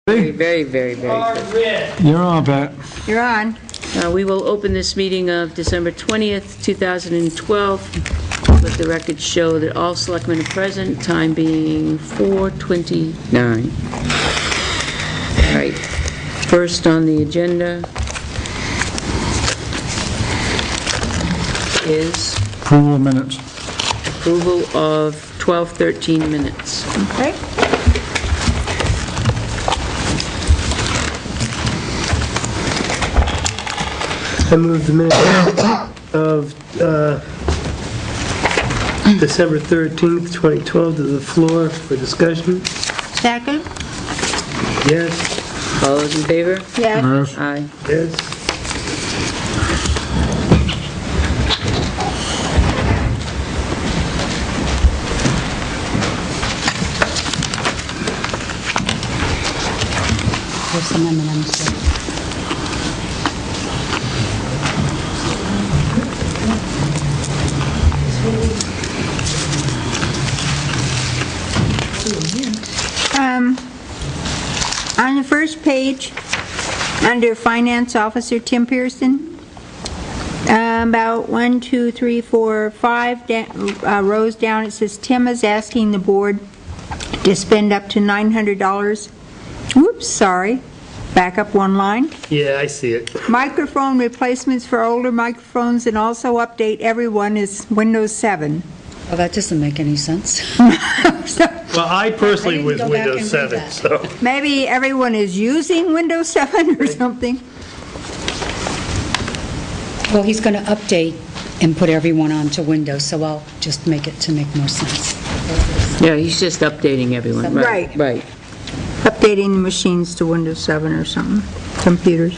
Very good. You're on, Pat. You're on. We will open this meeting of December 20th, 2012. Let the record show that all selectmen are present, time being 4:29. All right. First on the agenda is Approval of minutes. approval of 12:13 minutes. Okay. I move the minutes of December 13th, 2012 to the floor for discussion. Second? Yes, All those in favor? Yes. Yes. Aye. yes. There's some M&Ms there. On the first page, under Finance Officer Tim Pearson, about 1, 2, 3, 4, 5 rows down, it says Tim is asking the board to spend up to $900. Whoops, sorry. Back up one line. Yeah, I see it. Microphone replacements for older microphones and also update everyone is Windows 7. Well, that doesn't make any sense. Well, I personally I was didn't go back Windows and 7, read that. so. Maybe everyone is using Windows 7 or something. Well, he's going to update and put everyone onto Windows, so I'll just make it to make more sense. Yeah, he's just updating everyone. Right. Right. Updating the machines to Windows 7 or something, computers.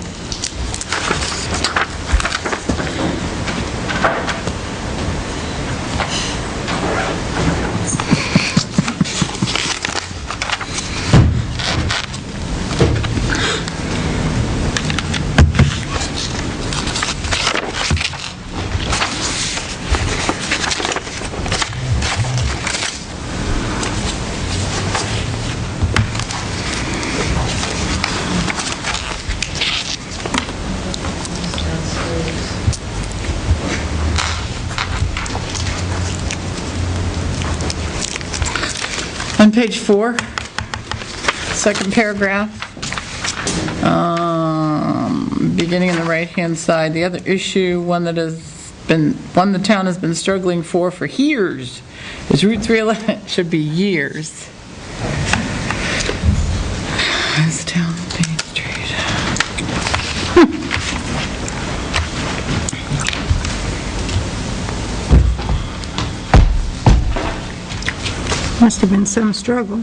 On page 4, second paragraph, beginning on the right-hand side, the other issue, one the town has been struggling for years, is Route 311. Should be years. This town Main Street. Must have been some struggle.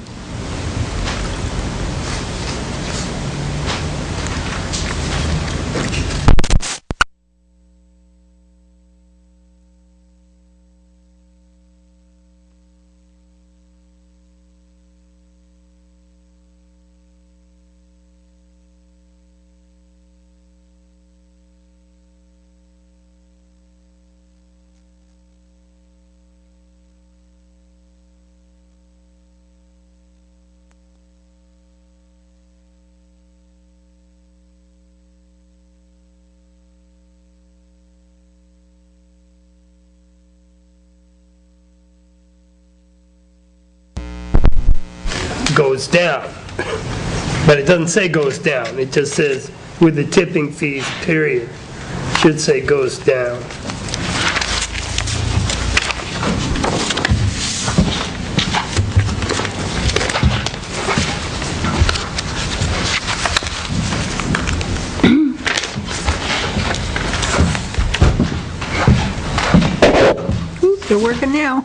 Goes down. But it doesn't say goes down, it just says with the tipping fees, period. Should say goes down. Ooh, they're working now.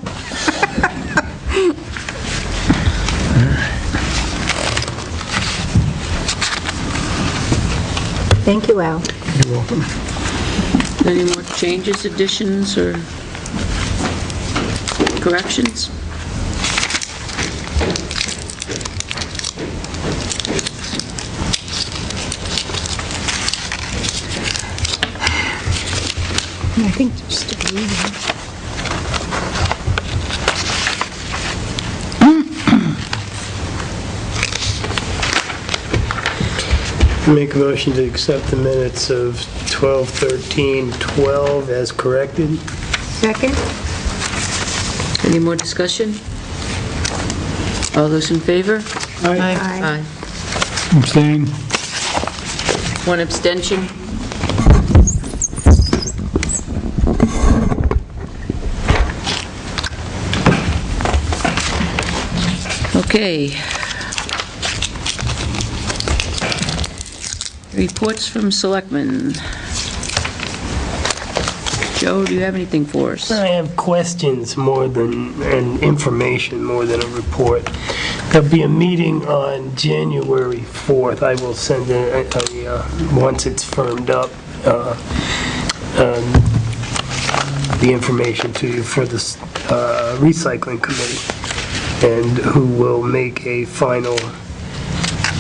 Thank you, Al. You're welcome. Any more changes, additions, or corrections? I think they're still reading. Make a motion to accept the minutes of 12/13/12 as corrected. Second? Any more discussion? All those in favor? Aye. Abstain. One abstention. Okay. Reports from selectmen. Joe, do you have anything for us? I have questions more than, and information more than a report. There'll be a meeting on January 4th. I will send once it's firmed up, the information to you for the recycling committee, and who will make a final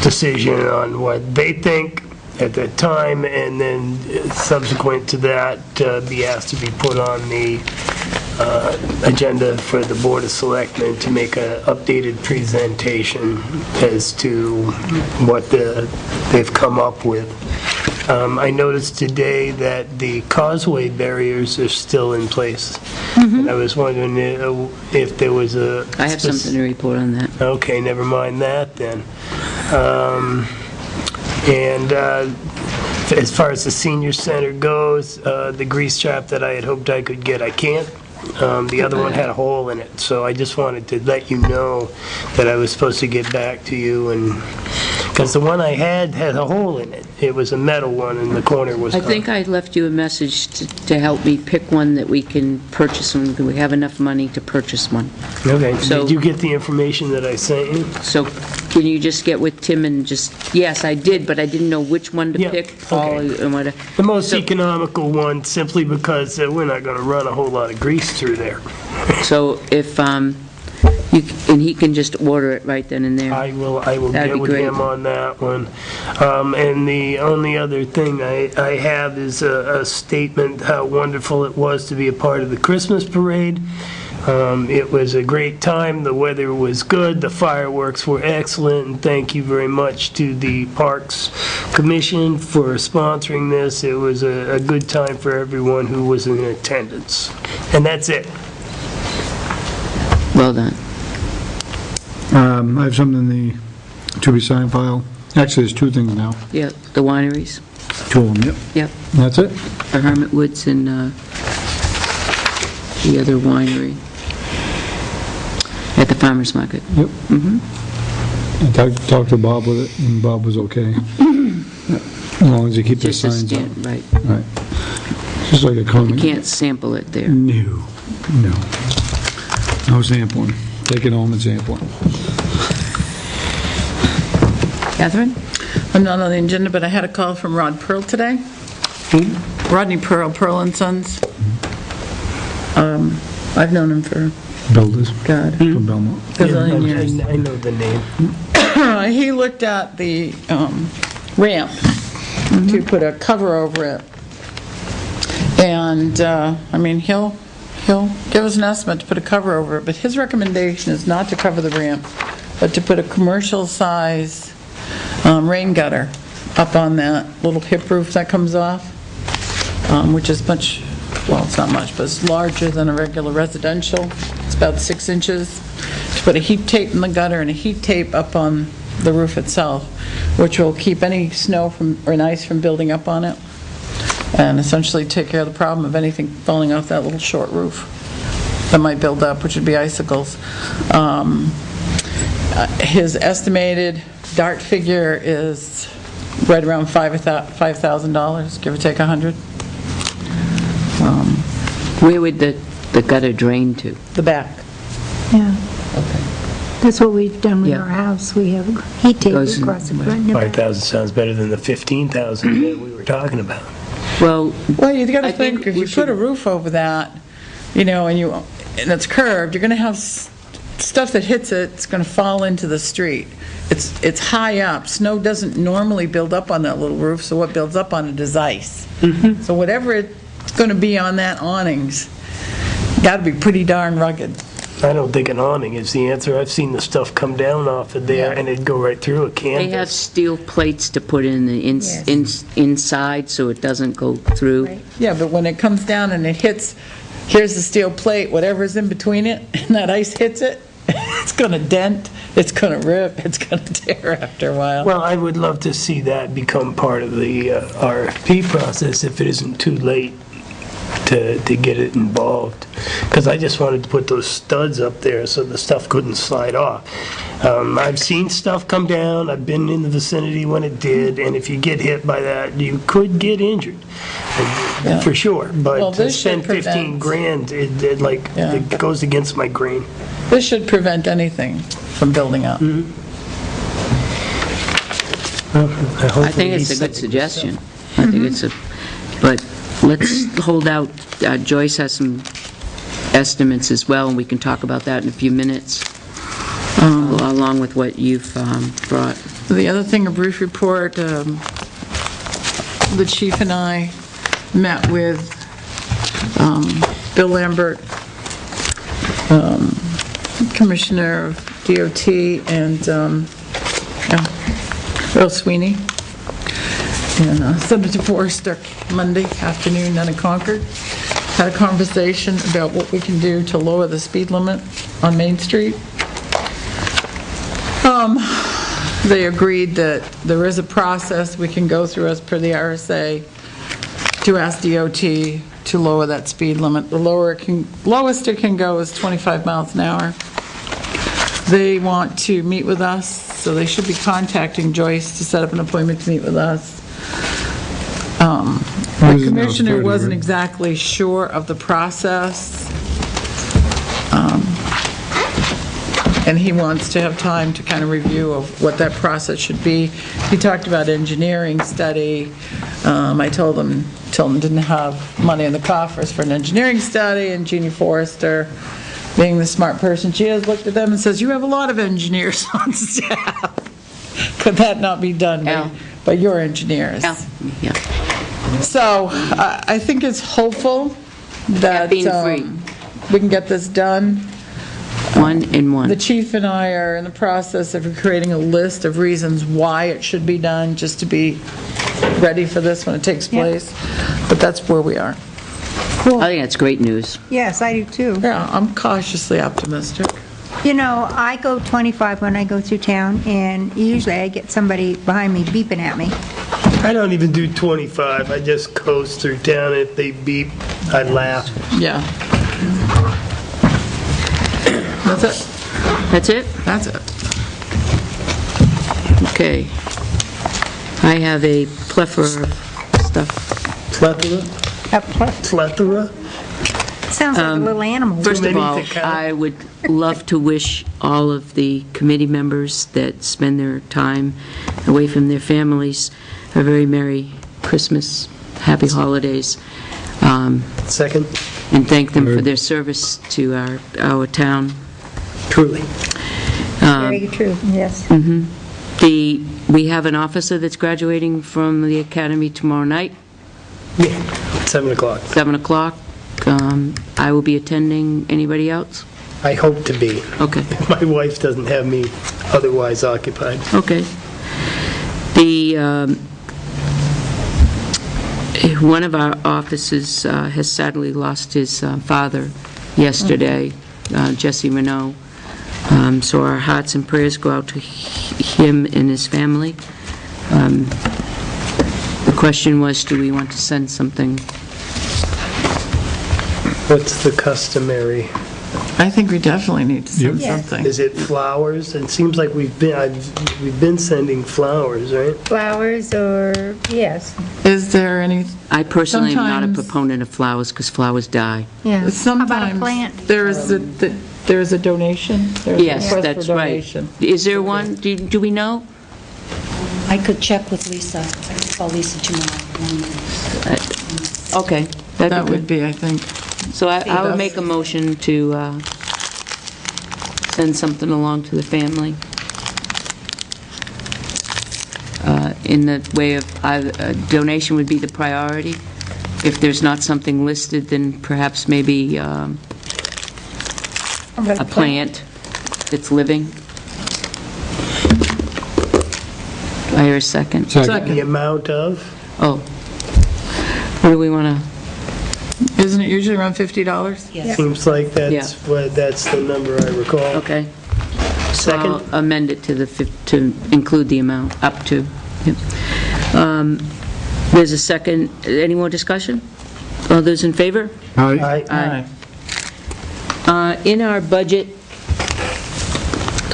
decision on what they think at that time, and then subsequent to that, be asked to be put on the agenda for the Board of Selectmen to make an updated presentation as to what they've come up with. I noticed today that the causeway barriers are still in place. And I was wondering if there was a... I have something to report on that. Okay, never mind that then. As far as the senior center goes, the grease trap that I had hoped I could get, I can't. The other one had a hole in it, so I just wanted to let you know that I was supposed to get back to you, and because the one I had a hole in it. It was a metal one, and the corner was I gone. think I left you a message to help me pick one that we can purchase, and we have enough money to purchase one. Okay, So- did you get the information that I sent you? So can you just get with Tim and just, yes, I did, but I didn't know which one to Yeah, pick, Paul, okay. and what. The most So- economical one, simply because we're not going to run a whole lot of grease through there. So if, and he can just order it right then and there. I will That'd get be with great. him on that one. And the only other thing I have is a statement how wonderful it was to be a part of the Christmas parade. It was a great time, the weather was good, the fireworks were excellent, and thank you very much to the Parks Commission for sponsoring this. It was a good time for everyone who was in attendance. And that's it. Well done. I have something in the to-be-signed file. Actually, there's two things now. Yeah, the wineries. Two of them, yep. Yep, That's it? for Hermit Woods and the other winery at the farmer's market. Yep. I talked to Bob with it, and Bob was okay. As long as you keep the Just a signs up. stand, right. Right. Just like a You comment. can't sample it there. No. No sampling. Take it home and sample it. Catherine? I'm not on the agenda, but I had a call from Rod Pearl today. Rodney Pearl, Pearl and Sons. I've known him for, Builders God, from Belmont. gazillion years. I know the name. He looked at the ramp to put a cover over it. And, I mean, he'll give us an estimate to put a cover over it, but his recommendation is not to cover the ramp, but to put a commercial-size rain gutter up on that little hip roof that comes off, which is much, well, it's not much, but it's larger than a regular residential. It's about 6 inches. To put a heat tape in the gutter and a heat tape up on the roof itself, which will keep any snow from, or ice from building up on it, and essentially take care of the problem of anything falling off that little short roof that might build up, which would be icicles. His estimated dart figure is right around $5,000, give or take 100. Where would the gutter drain to? The back. Yeah. That's what we've done with Yeah. our house. We have heat tape Goes in- across the front and the back. 5,000 sounds better than the 15,000 that we were talking about. Well, Well, you gotta I think think, if we you put a should- roof over that, and it's curved, you're gonna have stuff that hits it, it's gonna fall into the street. It's high up. Snow doesn't normally build up on that little roof, so what builds up on it is ice. So whatever it's gonna be on that awnings, gotta be pretty darn rugged. I don't think an awning is the answer. I've seen the stuff come down off of there, Yeah. and it'd go right through a They have canvas. steel plates to put in the Yes. inside so it doesn't go through. Right. Yeah, but when it comes down and it hits, here's the steel plate, whatever's in between it, and that ice hits it, it's going to dent, it's going to rip, it's going to tear after a while. Well, I would love to see that become part of the RFP process if it isn't too late to get it involved. Because I just wanted to put those studs up there so the stuff couldn't slide off. I've seen stuff come down, I've been in the vicinity when it did, and if you get hit by that, you could get injured, for sure. Well, But to this should spend 15 prevent- grand, Yeah. it goes against my grain. This should prevent anything from building up. I think it's a good suggestion. I think it's a, but let's hold out. Joyce has some estimates as well, and we can talk about that in a few minutes, along with what you've brought. The other thing, a brief report, the chief and I met with Bill Lambert, Commissioner of DOT, and Earl Sweeney, and Senator Forrester Monday afternoon down in Concord. Had a conversation about what we can do to lower the speed limit on Main Street. They agreed that there is a process we can go through as per the RSA to ask DOT to lower that speed limit. The lowest it can go is 25 miles an hour. They want to meet with us, so they should be contacting Joyce to set up an appointment to meet with us. The commissioner wasn't exactly sure of the process, and he wants to have time to kind of review of what that process should be. He talked about engineering study. I told him Tilton didn't have money in the coffers for an engineering study, and Jeannie Forrester, being the smart person she is, looked at them and says, "You have a lot of engineers on staff. Could that not be done by your engineers?" Yeah. So I think it's hopeful that Caffeine-free. we can get this done. One and one. The chief and I are in the process of creating a list of reasons why it should be done, just to be ready for this when it takes place. But that's where we are. I think that's great news. Yes, I do too. Yeah, I'm cautiously optimistic. You know, I go 25 when I go through town, and usually I get somebody behind me beeping at me. I don't even do 25. I just coast through town. If they beep, I laugh. Yeah. That's it. That's it? That's it. Okay. I have a plethora of stuff. Plethora? Plethora? Sounds like a little animal. First of many all, to count. I would love to wish all of the committee members that spend their time away from their families a very Merry Christmas, Happy Holidays, Second? and thank them for their service to our town. Truly. Very true, yes. We have an officer that's graduating from the academy tomorrow night, Yeah, 7 o'clock. 7 o'clock. I will be attending. Anybody else? I hope to be. Okay. My wife doesn't have me otherwise occupied. Okay. One of our officers has sadly lost his father yesterday, Jesse Renault. So our hearts and prayers go out to him and his family. The question was, do we want to send something? What's the customary? I think we definitely need to send Yep. something. Is it flowers? It seems like we've been sending flowers, right? Flowers or, yes, Is there any, I personally am not a Sometimes- proponent of flowers because flowers die. yeah. How about a sometimes plant? there is a donation? There's a Yes, request that's for right. donation. Is there one? Do we know? I could check with Lisa. I could call Lisa tomorrow. Okay. That would be, I think. So I would make a motion to send something along to the family in the way of, a donation would be the priority. If there's not something listed, then perhaps maybe a plant that's living. Do I hear a second? Second. The amount of? Oh. What do we want to, Isn't it usually around $50? Yes. Seems like Yeah. that's the number I recall. okay. So Second? I'll amend it to to include the amount, up to. Yep. There's a second. Any more discussion? All those in favor? Aye. Aye. In our budget,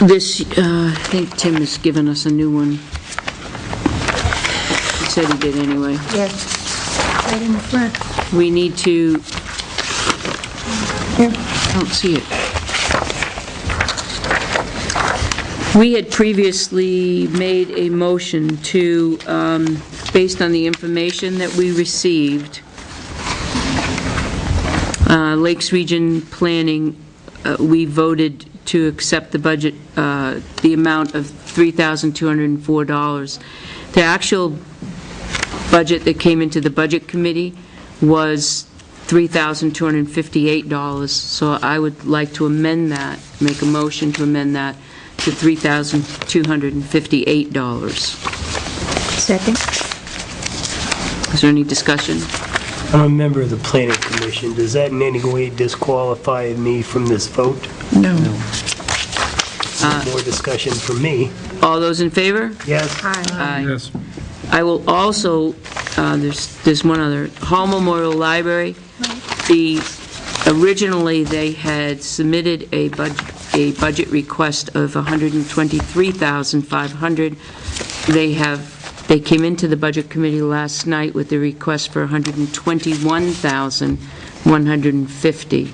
this, I think Tim has given us a new one. He said he did anyway. Yes, right in the front. We need to, I don't see it. We had previously made a motion to, based on the information that we received, Lakes Region Planning, we voted to accept the budget, the amount of $3,204. The actual budget that came into the Budget Committee was $3,258, so I would like to amend that, make a motion to amend that to $3,258. Second. Is there any discussion? I'm a member of the Planning Commission. Does that in any way disqualify me from this vote? No. More discussion from me. All those in favor? Yes? Aye. Yes. I will also, there's one other, Hall Memorial Library. Originally, they had submitted a budget request of $123,500. They came into the Budget Committee last night with a request for $121,150.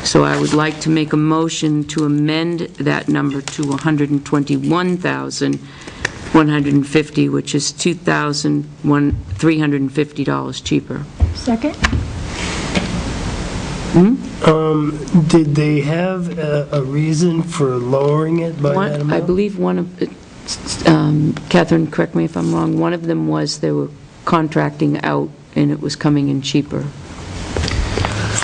So I would like to make a motion to amend that number to $121,150, which is $2,350 cheaper. Second. Did they have a reason for lowering it by that amount? I believe one of, Catherine, correct me if I'm wrong, one of them was they were contracting out and it was coming in cheaper.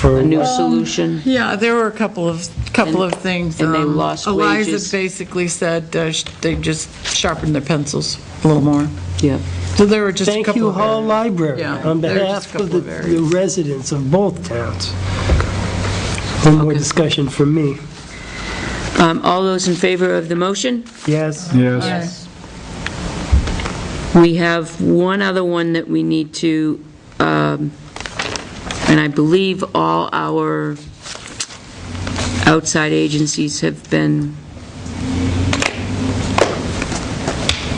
For A new solution. Yeah, there were a couple of things. and they lost Eliza wages. basically said they just sharpened their pencils a little more. Yeah. So there were just a Thank couple you, of Hall areas. Library, Yeah, on there were behalf just a of couple the of areas. residents of both towns. One more Okay. discussion from me. All those in favor of the motion? Yes? Yes. We have one other one that we need to, and I believe all our outside agencies have been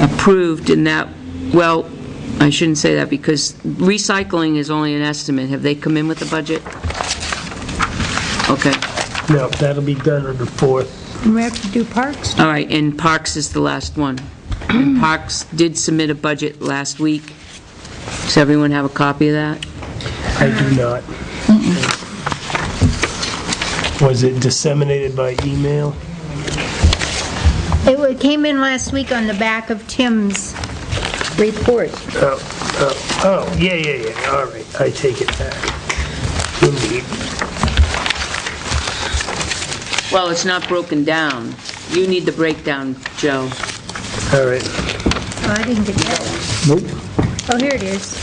approved in that, well, I shouldn't say that because recycling is only an estimate. Have they come in with the budget? Okay. No, that'll be done on the 4th. And we have to do parks. All right, and Parks is the last one. And Parks did submit a budget last week. Does everyone have a copy of that? I do not. Was it disseminated by email? It came in last week on the back of Tim's report. Yeah. All right, I take it back. Indeed. Well, it's not broken down. You need the breakdown, Joe. All right. Oh, I didn't get that. Nope. Oh, here it is.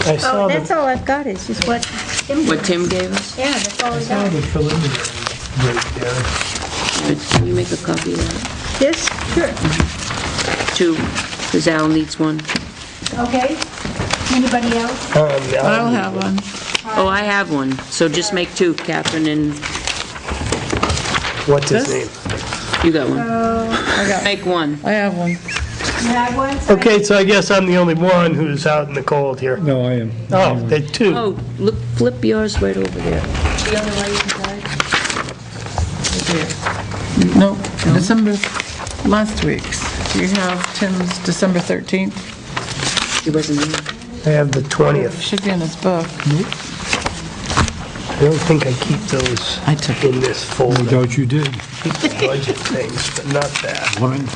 I saw Oh, that's the all I've got, is just what Tim... What Tim gave us? Yeah, that's all I saw got. the preliminary breakdown. Can you make a copy of that? This? Sure. Two, because Al needs one. Okay. Anybody else? I'll have one. Oh, I have one, so just make two, Catherine, and What's his This? name? you got one. I got, Make one. I have one. You have one? Okay, so I guess I'm the only one who's out in the cold here. No, I am. Oh, there's two. Oh, look, flip yours right over there. See on the right-hand side? Nope, December, last week's. Do you have Tim's December 13th? He wasn't in. I have the 20th. Should be in his book. I don't think I keep those I took in this I folder. doubt you did. Keep the budget things, but not that. One.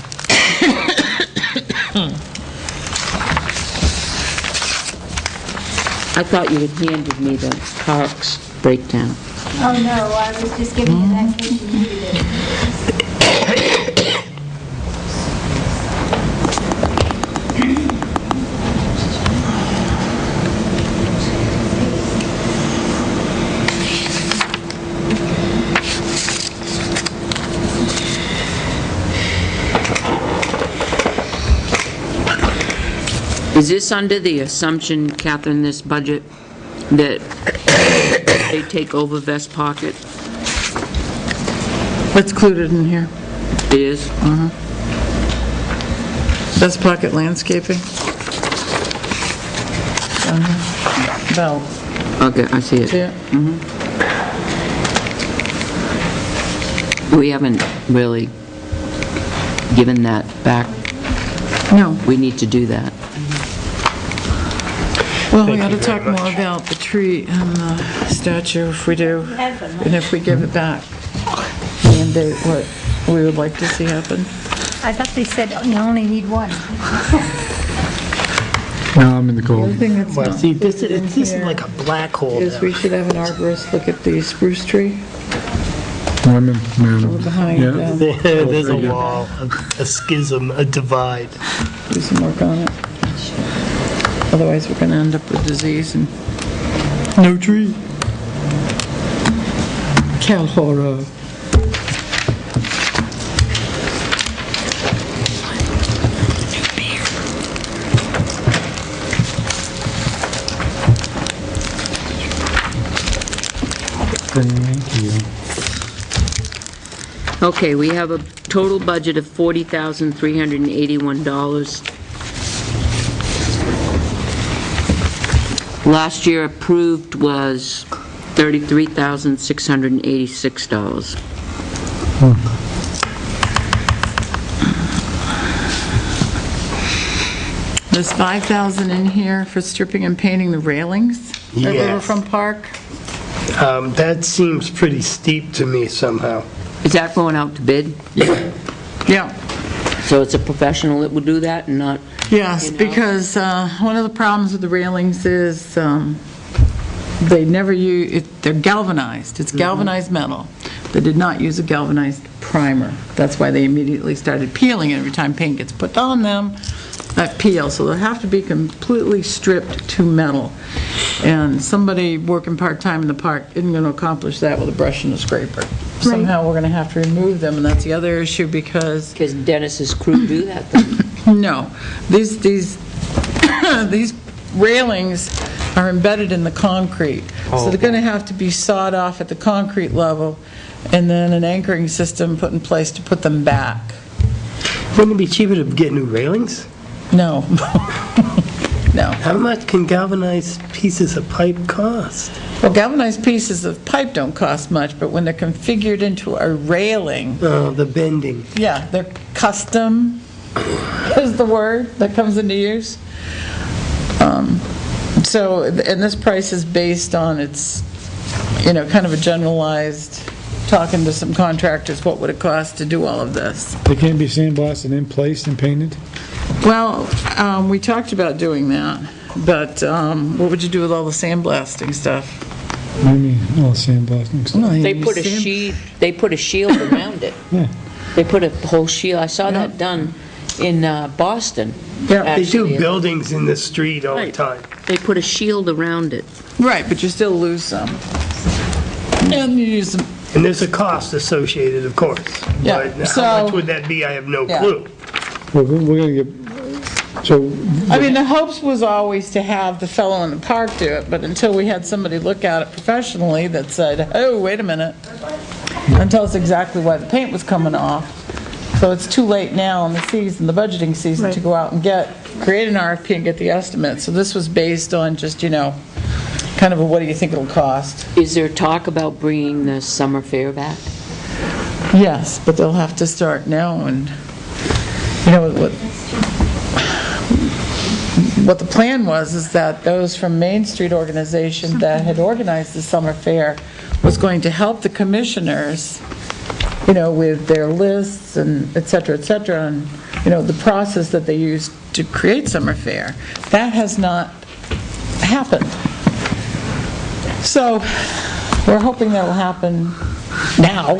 I thought you had handed me the Parks breakdown. Oh, no, I was just giving you that because you needed it. Is this under the assumption, Catherine, this budget, that they take over Vest Pocket? It's included in here. It is? Best Pocket Landscaping. Down here. Bell. Okay, I see See it. it? We haven't really given that back. No. We need to do that. Well, we Thank got you to very talk more much. about the tree and the statue if we do, and if we give it back. Mandate what we would like to see happen. I thought they said you only need one. Now I'm in the The cold. other thing that's Well, not see, this listed in is here like a black hole is we now. should have an arborist look at the spruce tree I'm in, man. behind, Yeah. There's a wall, a schism, a divide. do some work on it. Otherwise, we're going to end up with disease and No tree. Cal horror. Thank you. Okay, we have a total budget of $40,381. Last year approved was $33,686. there's 5,000 in here for stripping and painting the railings at Yes. Riverfront Park. That seems pretty steep to me somehow. Is that going out to bid? Yeah. So it's a professional that will do that and not, Yes, You know? because one of the problems with the railings is they never use, they're galvanized. It's galvanized metal. They did not use a galvanized primer. That's why they immediately started peeling every time paint gets put on them. That peel, so they'll have to be completely stripped to metal. And somebody working part-time in the park isn't going to accomplish that with a brush and a scraper. Somehow we're going to have to remove them, and that's the other issue because because Dennis's crew do that then. no, these these railings are embedded in the concrete, so they're going to have to be sawed off at the concrete level, and then an anchoring system put in place to put them back. Wouldn't it be cheaper to get new railings? No, no. How much can galvanized pieces of pipe cost? Well, galvanized pieces of pipe don't cost much, but when they're configured into a railing, Oh, the bending. yeah, they're custom, is the word that comes into use. So, and this price is based on its, kind of a generalized, talking to some contractors, what would it cost to do all of this? They can't be sandblasted in place and painted? Well, we talked about doing that, but what would you do with all the sandblasting stuff? What do you mean, all sandblasting stuff? They put a shield around it. Yeah. They put a whole shield. I saw that done in Boston. Yeah, They do actually. buildings in the street all the Right. time. They put a shield around it. Right, but you still lose some. And you use them. And there's a cost associated, of course. Yeah, But so- how much would that be? I have no Yeah. clue. Well, we're gonna get, so, I mean, the hopes was always to have the fellow in the park do it, but until we had somebody look at it professionally that said, oh, wait a minute, and tell us exactly why the paint was coming off. So it's too late now in the season, the budgeting season, to go out and create an RFP and get the estimate. So this was based on just, kind of a what do you think it'll cost? Is there talk about bringing the summer fair back? Yes, but they'll have to start now, and, what the plan was is that those from Main Street organization that had organized the summer fair was going to help the commissioners, with their lists and et cetera, and, the process that they used to create summer fair. That has not happened. So we're hoping that'll happen now,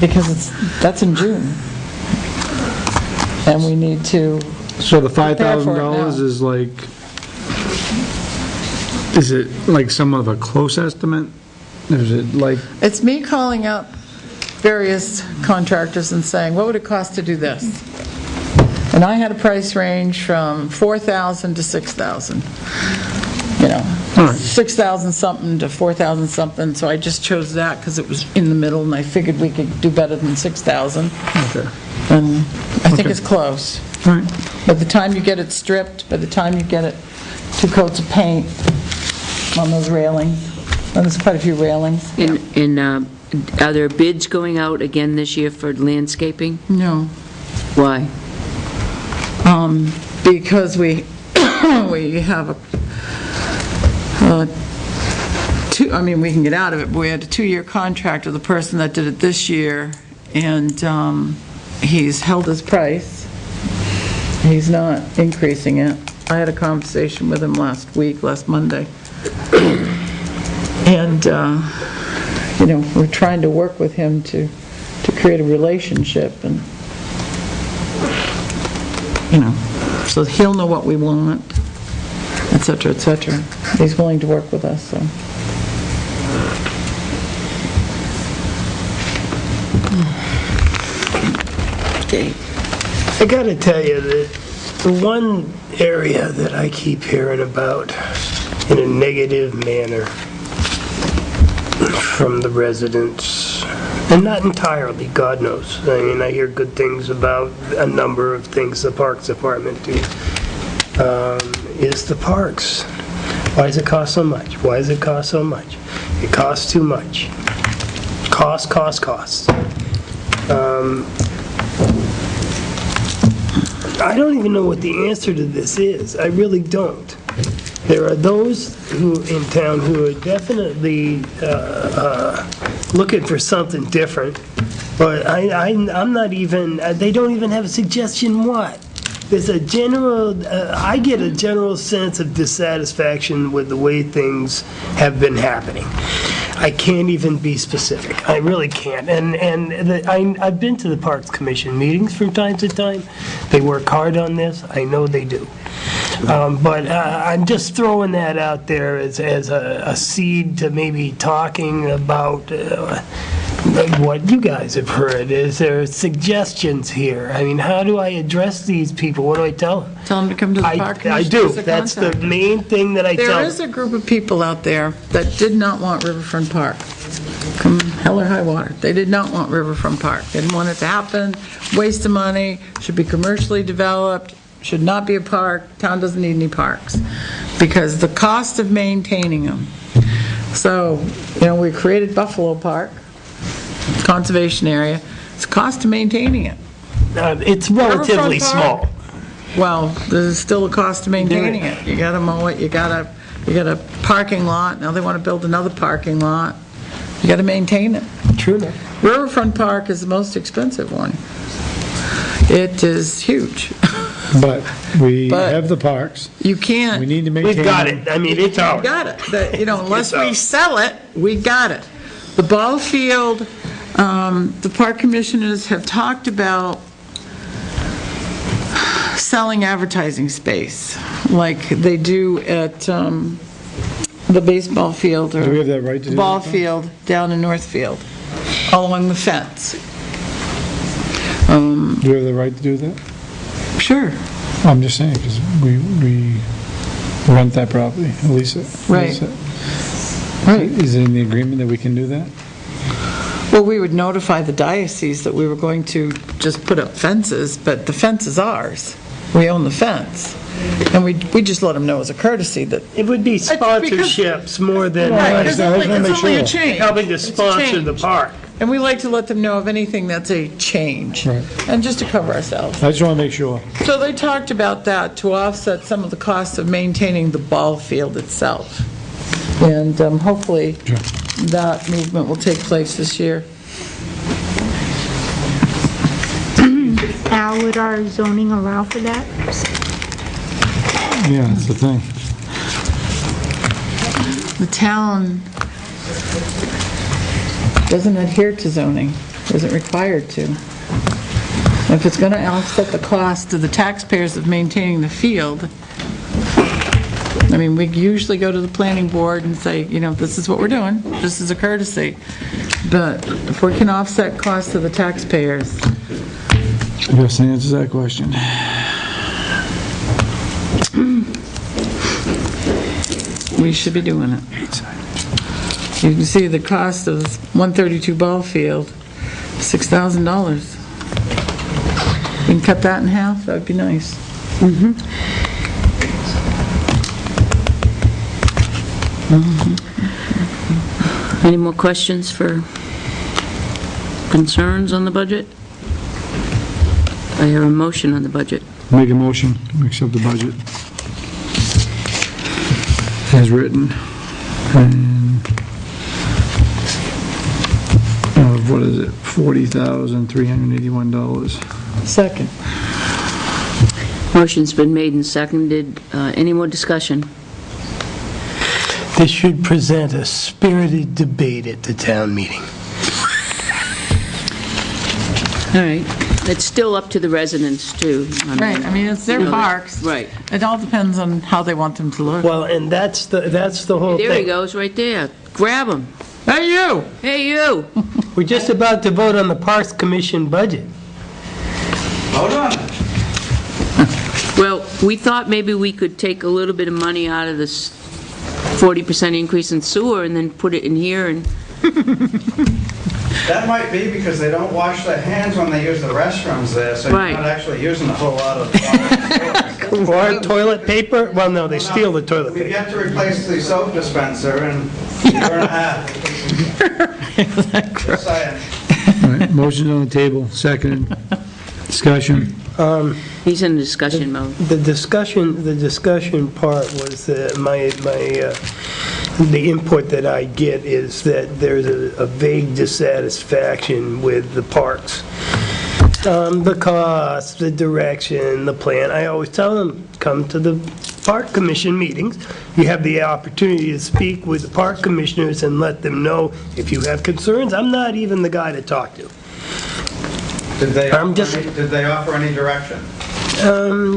because that's in June. And we need to, So the Prepare for it $5,000 now. is like, is it like some of a close estimate? Is it like, it's me calling up various contractors and saying, what would it cost to do this? And I had a price range from $4,000 to $6,000. You know, All right. 6,000 something to 4,000 something, so I just chose that because it was in the middle, and I figured we could do better than 6,000. okay, And I think Okay. it's close. all right. By the time you get it stripped, by the time you get it 2 coats of paint on those railings, and there's quite a few railings. And are there bids going out again this year for landscaping? No. Why? Because we have we can get out of it, but we had a 2-year contract with the person that did it this year, and he's held his price. He's not increasing it. I had a conversation with him last Monday. And, we're trying to work with him to create a relationship, and, so he'll know what we want, et cetera, et cetera. He's willing to work with us, so. Okay. I gotta tell you that the one area that I keep hearing about in a negative manner from the residents, and not entirely, God knows. I mean, I hear good things about a number of things the Parks Department do, is the parks. Why does it cost so much? Why does it cost so much? It costs too much. Cost. I don't even know what the answer to this is. I really don't. There are those who in town who are definitely looking for something different, but I'm not even, they don't even have a suggestion what. There's a general, I get a general sense of dissatisfaction with the way things have been happening. I can't even be specific. I really can't. I've been to the Parks Commission meetings from time to time. They work hard on this. I know they do. But I'm just throwing that out there as a seed to maybe talking about what you guys have heard. Is there suggestions here? I mean, how do I address these people? What do I tell them? Tell them to come to the Park I Commission do. as a That's the contact. main thing that I tell There them. is a group of people out there that did not want Riverfront Park. Come hell or high water. They did not want Riverfront Park. They didn't want it to happen, waste of money, should be commercially developed, should not be a park, town doesn't need any parks, because the cost of maintaining them. So, we created Buffalo Park, conservation area, it's a cost of maintaining it. It's relatively Riverfront Park? small. Well, there's still a cost to maintaining it. You gotta mow it, you got a parking lot, now they want to build another parking lot. You gotta maintain it. True enough. Riverfront Park is the most expensive one. It is huge. But we But- have the parks, You can't. we need to maintain. We've got them. it. I mean, it's You ours. got it. Unless we ours. sell it, we got it. The ball field, the park commissioners have talked about selling advertising space, like they do at the baseball field or Do we have that right to do ball that? field down in Northfield, along the fence. Do we have the right to do that? Sure. I'm just saying, because we rent that property, lease it. Right. lease it. Right. Is it in the agreement that we can do that? Well, we would notify the diocese that we were going to just put up fences, but the fence is ours. We own the fence. And we just let them know as a courtesy that. It would be because- sponsorships more than Right. It's I only just wanna make it's only a sure. change. helping to It's a sponsor the change. park. And we like to let them know of anything that's a change. Right. And just to cover ourselves. I just want to make sure. So they talked about that to offset some of the costs of maintaining the ball field itself. And hopefully Sure. that movement will take place this year. Al, would our zoning allow for that? Yeah, that's the thing. The town Doesn't adhere to zoning, isn't required to. If it's going to offset the cost to the taxpayers of maintaining the field, I mean, we usually go to the planning board and say, you know, this is what we're doing, this is a courtesy. But if we can offset costs to the taxpayers, I guess that answers that question. we should be doing it. You can see the cost of 132 ball field, $6,000. We can cut that in half, that would be nice. Any more questions for concerns on the budget? I hear a motion on the budget. Make a motion, to accept the budget as written. And what is it, $40,381. Second. Motion's been made and seconded. Any more discussion? This should present a spirited debate at the town meeting. All right. It's still up to the residents, too. Right, I mean, it's their parks. Right. It all depends on how they want them to look. Well, and that's the whole thing. There he goes, right there. Grab him. Hey, you! Hey, you! We're just about to vote on the Parks Commission budget. Hold on. Well, we thought maybe we could take a little bit of money out of this 40% increase in sewer and then put it in here and... That might be because they don't wash their hands when they use the restrooms there, so Right. you're not actually using a whole lot of Or toilet paper? Well, no, they steal the toilet We've paper. yet to replace the soap dispenser in a year and a half. Just saying. All right, motion's on the table, seconded. Discussion. He's in discussion mode. The discussion part was the input that I get is that there's a vague dissatisfaction with the parks. The cost, the direction, the plan. I always tell them, come to the park commission meetings. You have the opportunity to speak with the park commissioners and let them know if you have concerns. I'm not even the guy to talk to. Did they I'm offer just- did they offer any direction?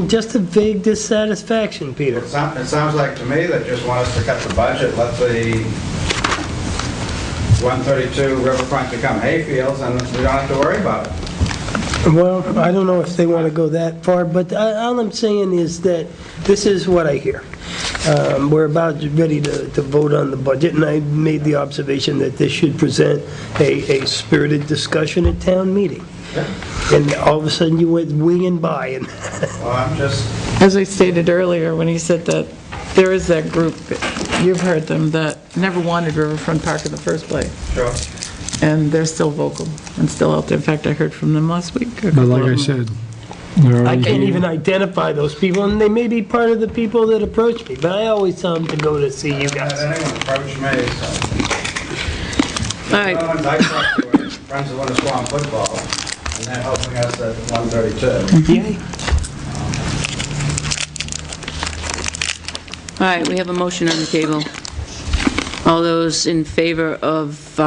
Just a vague dissatisfaction, Peter. It sounds like to me they just want us to cut the budget, let the 132 riverfront become hayfields, and we don't have to worry about it. Well, I don't know if they want to go that far, but all I'm saying is that this is what I hear. We're about ready to vote on the budget, and I made the observation that this should present a spirited discussion at town meeting. And all of a sudden, you went winging by, and Well, I'm just, As I stated earlier, when he said that there is that group, you've heard them, that never wanted Riverfront Park in the first place. sure. And they're still vocal and still out there. In fact, I heard from them last week. But like I said, they're I already can't here. even identify those people, and they may be part of the people that approach me, but I always tell them to go to see you Not guys. anyone approached me, so. All right. The ones I talked to are Friends of Winnisquam Football, and they're helping us at 132. Yay. All right, we have a motion on the table. All those in favor of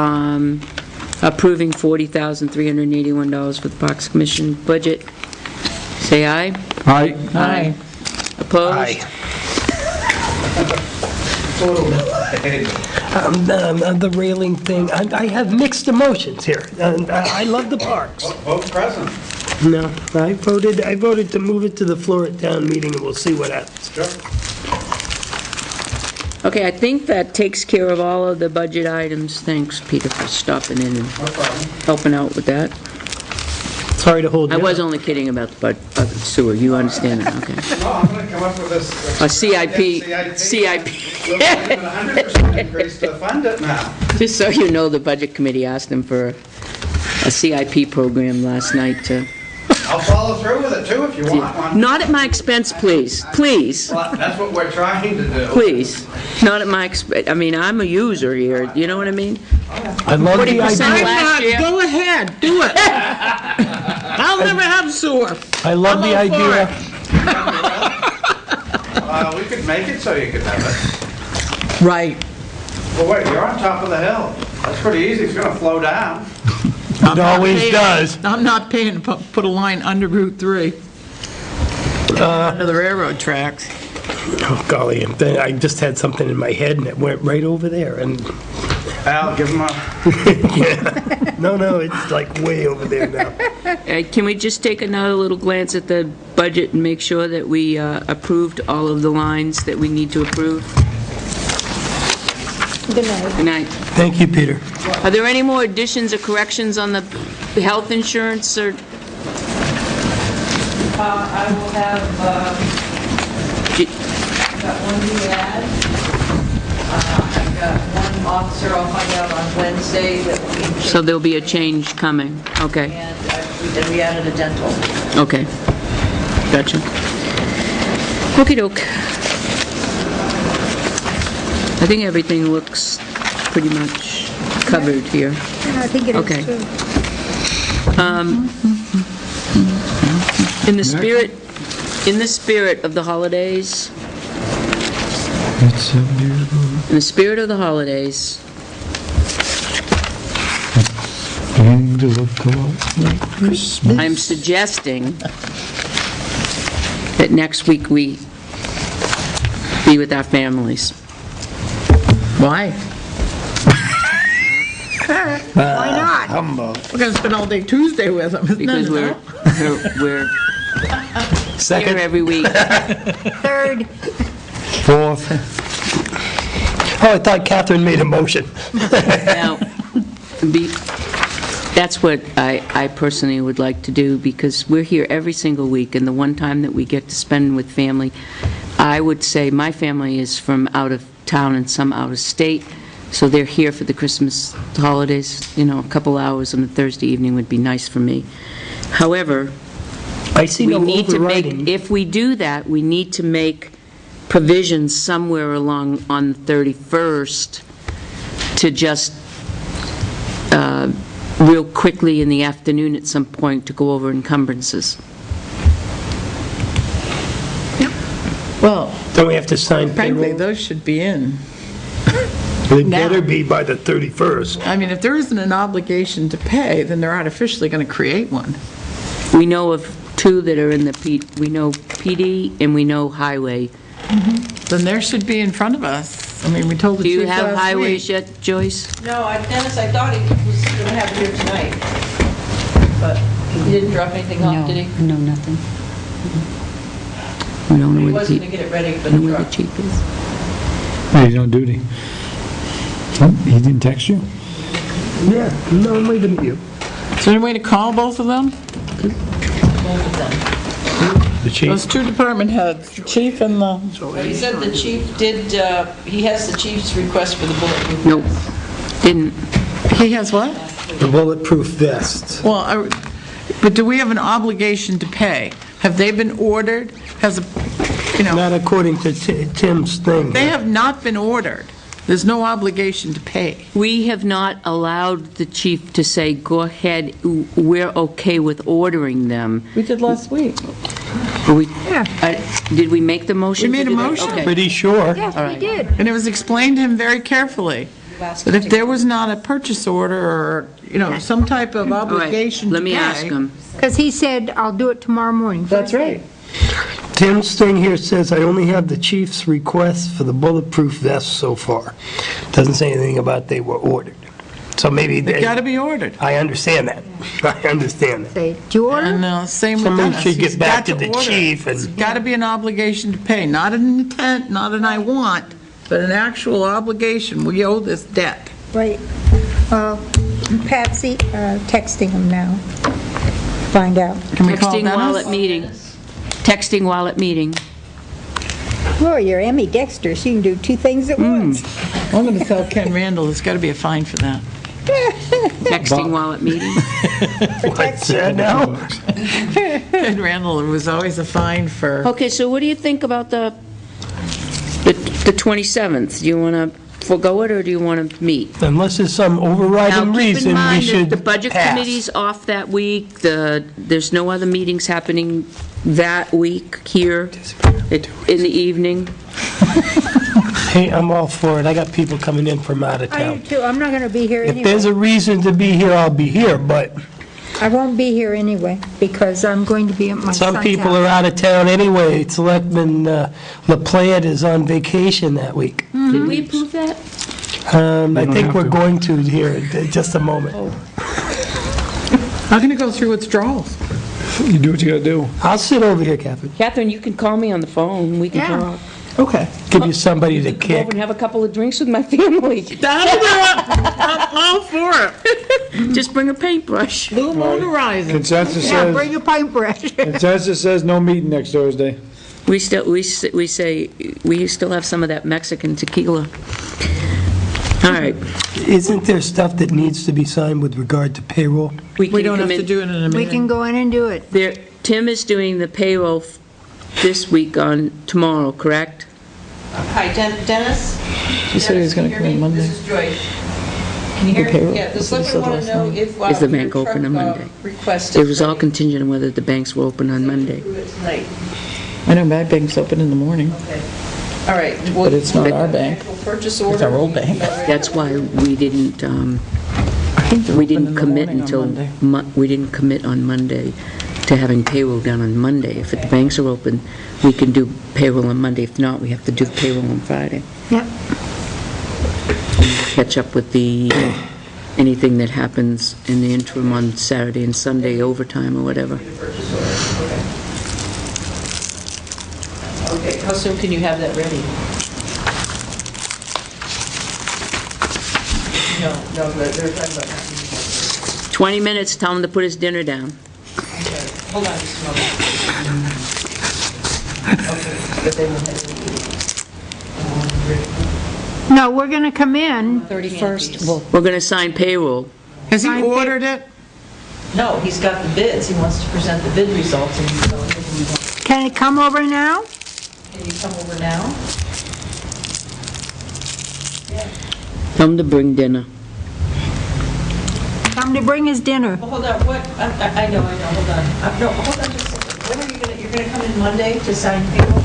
approving $40,381 for the Parks Commission budget, say aye. Aye. Aye. Opposed? Aye. It's a little bit. The railing thing, I have mixed emotions here. I love the parks. Vote present. No, I voted to move it to the floor at town meeting, and we'll see what happens. Sure. Okay, I think that takes care of all of the budget items. Thanks, Peter, for stopping in and No problem. helping out with that. Sorry to hold I you was up. only kidding about the sewer, you understand that, okay. No, I'm going to come up with this. A CIP. We're looking at 100% increase to fund it now. Just so you know, the Budget Committee asked him for a CIP program last night to... I'll follow through with it too if you want one. Not at my expense, please. Please. Well, that's what we're trying to do. Please. Not at my expense. I mean, I'm a user here, you know what I mean? I love the 40% idea. last year. Go ahead, do it. I'll never have sewer. I love the I'm all idea. We could make it so you could have it. Right. Well, wait, you're on top of the hill. That's pretty easy, it's gonna flow down. It always does. I'm not paying to put a line under Route 3, under the railroad tracks. Oh, golly, and then I just had something in my head and it went right over there, and, Al, give him a, yeah. No, it's like way over there now. Can we just take another little glance at the budget and make sure that we approved all of the lines that we need to approve? Good night. Good night. Thank you, Peter. Are there any more additions or corrections on the health insurance, or? I will have, G- I've got one new ad. I've got one officer I'll find out on Wednesday that we can So there'll be a change coming, okay, and we added a dental. okay. Gotcha. Okey-doke. I think everything looks pretty much covered here. Yeah, I think it Okay. is too. In the spirit of the holidays, It's so beautiful. in the spirit of the holidays, Beginning to look a lot like Christmas. I'm suggesting that next week we be with our families. Why? Why not? We're going to spend all day Tuesday with them, isn't Because it? we're here Second, every week. Third, Fourth. oh, I thought Catherine made a motion. Now, that's what I personally would like to do, because we're here every single week, and the one time that we get to spend with family, I would say my family is from out of town and some out of state, so they're here for the Christmas holidays. You know, a couple hours on a Thursday evening would be nice for me. However, I see we no need to make, overriding. if we do that, we need to make provisions somewhere along on the 31st to just, real quickly in the afternoon at some point, to go over encumbrances. Well, Don't we have to sign frankly, payroll? those should be in. They now. better be by the 31st. I mean, if there isn't an obligation to pay, then they're artificially going to create one. We know of two that are in the we know PD and we know highway. Then there should be in front of us. I mean, we told the Do chief you have last highways week. yet, Joyce? No, Dennis, I thought he was going to have it here tonight, but he didn't drop anything No, off, did he? no, nothing. We don't know He where was the going to get it ready for know the where the truck. chief is. He's on duty. He didn't text you? Yeah, no, I'm waiting at you. Is there any way to call both of them? Both of them. The chief. Those two department heads, the chief and the... But he said the chief did, he has the chief's request for the bulletproof. Nope, didn't. He has what? The bulletproof vest. Well, but do we have an obligation to pay? Have they been ordered? Has, Not according to Tim's thing. they have not been ordered. There's no obligation to pay. We have not allowed the chief to say, go ahead, we're okay with ordering them. We did last week. Did we make the motion? We made a to do that? motion. Okay. Pretty sure. yes, we did. And it was explained to him very carefully that if there was not a purchase order or, some type of All right, obligation to let me pay- ask him. Because he said, I'll do it tomorrow morning. That's first right. thing. Tim's thing here says, I only have the chief's request for the bulletproof vest so far. Doesn't say anything about they were ordered. So maybe They they... got to be ordered. I understand that. I understand that. Say, do you order? And same with Somebody Dennis. should He's get back got to the order. chief and- It's got to be an obligation to pay, not an intent, not an I want, but an actual obligation. We owe this debt. Right. Patsy, texting him now. Find out. Can we call Texting while Dennis? at meeting. Texting while at meeting. Oh, you're Emmy Dexter, she can do two things at once. I'm going to tell Ken Randall there's got to be a fine for that. Texting while at meeting. What's that now? Ken Randall, it was always a fine for, Okay, so what do you think about the 27th? Do you want to forego it, or do you want to meet? Unless there's some overriding Now, keep reason in we mind should that the budget pass. committee's off that week, there's no other meetings happening that week here in the evening. Hey, I'm all for it. I got people coming in from out of I do town. too, I'm not gonna be here If there's anyway. a reason to be here, I'll be here, but I won't be here anyway, because I'm going to be at my son's some people are house. out of town anyway. Selectman LaPlante is on vacation that week. Did we approve that? I don't think have we're to. going to here in just a moment. I'm going to go through withdrawals. You do what you gotta do. I'll sit over here, Catherine. Catherine, you can call me on the phone, we can Yeah. talk. Okay. Give you somebody to Come over kick. and have a couple of drinks with my family. That'll do it. I'm all for it. Just bring a paintbrush. Blue Moon Horizon. Consensus Yeah, says, bring a paintbrush. consensus says no meeting next Thursday. We still have some of that Mexican tequila. All right. Isn't there stuff that needs to be signed with regard to payroll? We can don't have come to in- do it in a We meeting. can go in and do it. Tim is doing the payroll this week on tomorrow, correct? Hi, Dennis? She said he was going to Dennis, come can in you hear me? Monday. This is Joyce. Can you hear payroll. me? Yeah, the That's what he selectmen said want to last know night. if Is the your bank open on truck, Monday? request It is was all ready. contingent on whether the banks were open on Monday. Do it tonight. I know my bank's open in the morning, Okay. All right. but it's not our bank. Actual purchase order. It's our old bank. That's why we didn't, I think they're we open in didn't the commit morning on until, Monday. we didn't commit on Monday to having payroll done on Monday. If the banks are open, we can do payroll on Monday. If not, we have to do the payroll on Friday. Yep. Catch up with anything that happens in the interim on Saturday and Sunday overtime or whatever. Okay, how soon can you have that ready? No, but they're talking about not using it. 20 minutes, tell him to put his dinner down. Okay, hold on just a moment. Okay, but they won't have any. No, we're gonna come in. 31st, well, We're going to sign payroll. Has he Sign pa- ordered it? No, he's got the bids, he wants to present the bid results, and he's going, Can it come over now? can you come over now? Tell him to bring dinner. Come to bring his dinner. Well, hold on, what, I know, hold on. No, hold on just a second. When are you gonna, you're gonna come in Monday to sign payroll?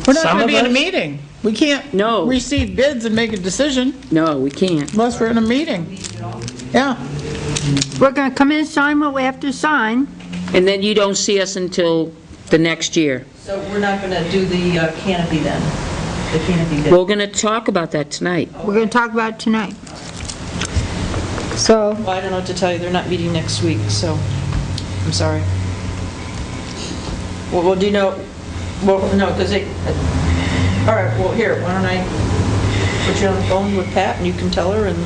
We're not Some going to of be in a us- meeting. We can't No. receive bids and make a decision No, we can't. unless we're in a meeting. Yeah. We're gonna come in and sign what we have to sign. And then you don't see us until the next year. So we're not gonna do the canopy then? The canopy bid? We're going to talk about that tonight. We're gonna talk about it tonight. So, Well, I don't know what to tell you, they're not meeting next week, so, I'm sorry. Well, do you know, well, no, because they, all right, well, here, why don't I put you on the phone with Pat, and you can tell her, and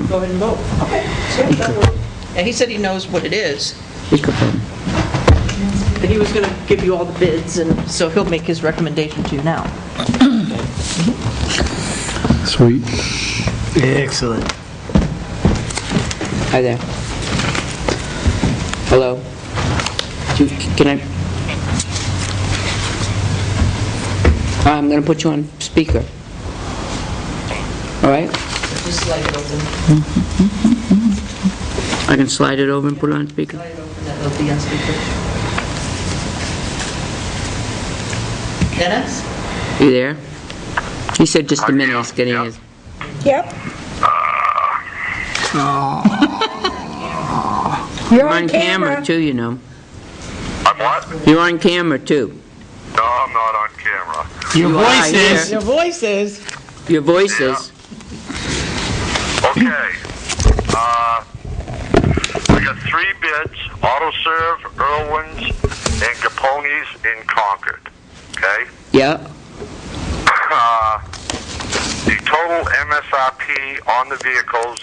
go ahead and vote. Okay. So that'll work. Yeah, he said he knows what it is, Speakerphone. but he was gonna give you all the bids, and so he'll make his recommendation to you now. Sweet. Excellent. Hi there. Hello. Can I? I'm going to put you on speaker. All right? Just slide it open, I can slide it over and put it on speaker. slide it open, that'll be on speaker. Dennis? You there? He said just a minute, he's getting his... yep. You're You're on camera too, you know. I'm what? You're on camera too. No, I'm not on camera. Your You are voice here. is, Your voice is, Your voice is... Okay. I got 3 bids, AutoServe, Irwin's, and Capone's in Concord. Okay? Yeah. The total MSRP on the vehicles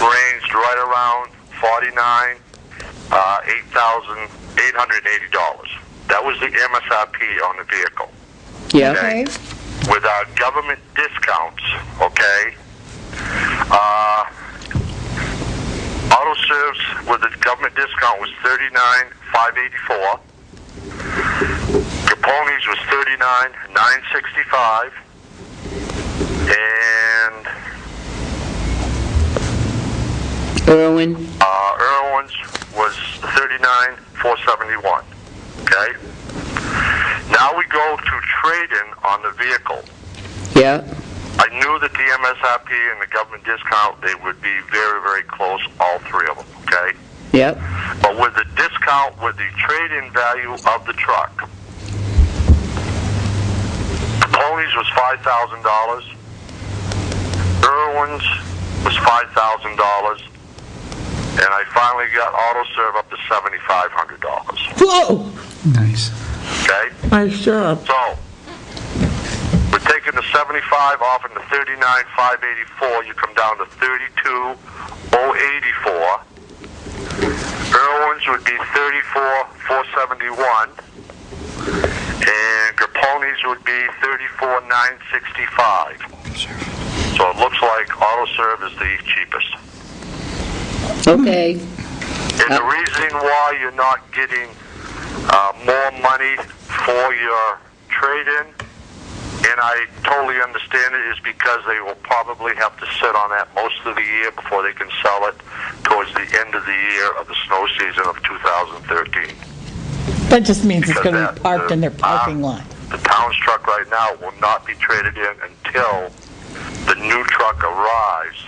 ranged right around $8,880. That was the MSRP on the vehicle. Yeah. Okay. Without government discounts, okay? AutoServe's with the government discount was $39,584. Capone's was $39,965. And Irwin? Irwin's was $39,471. Okay? Now we go to trade-in on the vehicle. Yeah, I knew that the MSRP and the government discount, they would be very, very close, all three of them, okay? yep, But with the discount, with the trade-in value of the truck, Ponies was $5,000, Irwin's was $5,000, and I finally got AutoServe up to $7,500, Whoa! Nice. okay? Nice job. So, we're taking the 75 off into 39,584. You come down to 32,084. Irwin's would be 34,471, and Caponi's would be 34,965. So it looks like AutoServe is the cheapest. okay. And the reason why you're not getting more money for your trade-in, and I totally understand it, is because they will probably have to sit on that most of the year before they can sell it towards the end of the year of the snow season of 2013. That just means it's going to Because be parked in their parking lot. The town's truck right now will not be traded in until the new truck arrives,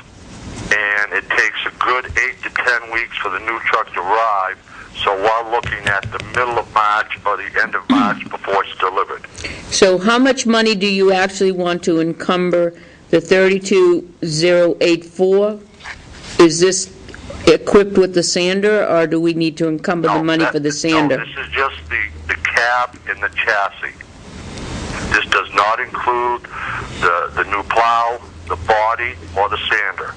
and it takes a good 8 to 10 weeks for the new truck to arrive. So we're looking at the middle of March or the end of March before it's delivered. So how much money do you actually want to encumber the 32,084? Is this equipped with the sander, or do we need to encumber the money for the sander? No, this is just the cab and the chassis. This does not include the new plow, the body, or the sander.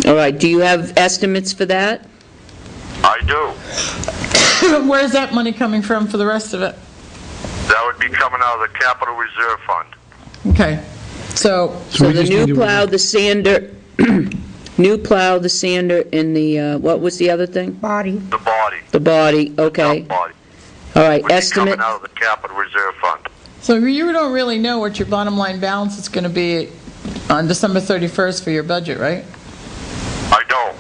All right, do you have estimates for that? I do. Where's that money coming from for the rest of it? That would be coming out of the Capital Reserve Fund. Okay, so, So we the just need new to- plow, the sander, new plow, the sander, and the, what was the other thing? Body. The body. The body, okay. Body. All right, Would be estimate, coming out of the Capital Reserve Fund. so you don't really know what your bottom line balance is going to be on December 31st for your budget, right? I don't.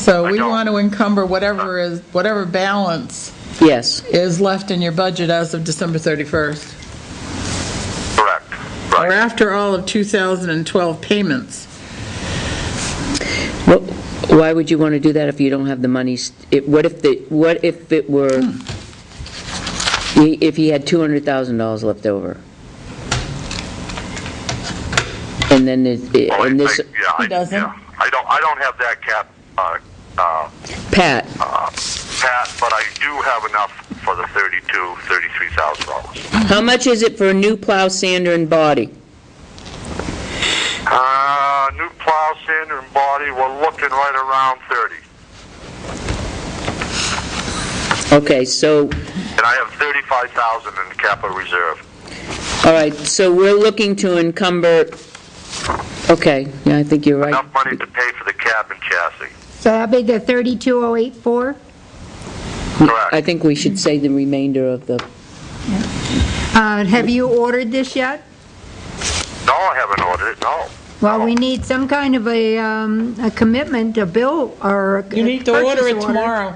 So I we don't. want to encumber whatever balance yes. is left in your budget as of December 31st. Correct. Or Right. after all of 2012 payments. Why would you want to do that if you don't have the money? What if it were, if he had $200,000 left over? And then, Well, and this, He doesn't. Yeah. I don't have that cap, Pat, Pat, but I do have enough for the $33,000. how much is it for a new plow, sander, and body? New plow, sander, and body, we're looking right around 30. Okay, so, And I have 35,000 in the Capital Reserve. all right, so we're looking to encumber, okay, yeah, I think you're right. Enough money to pay for the cab and chassis. So that'll be the 32,084? Correct. I think we should say the remainder of the, Have you ordered this yet? No, I haven't ordered it, no. Well, we need some kind of a commitment, a bill, or a You need to purchase order it tomorrow.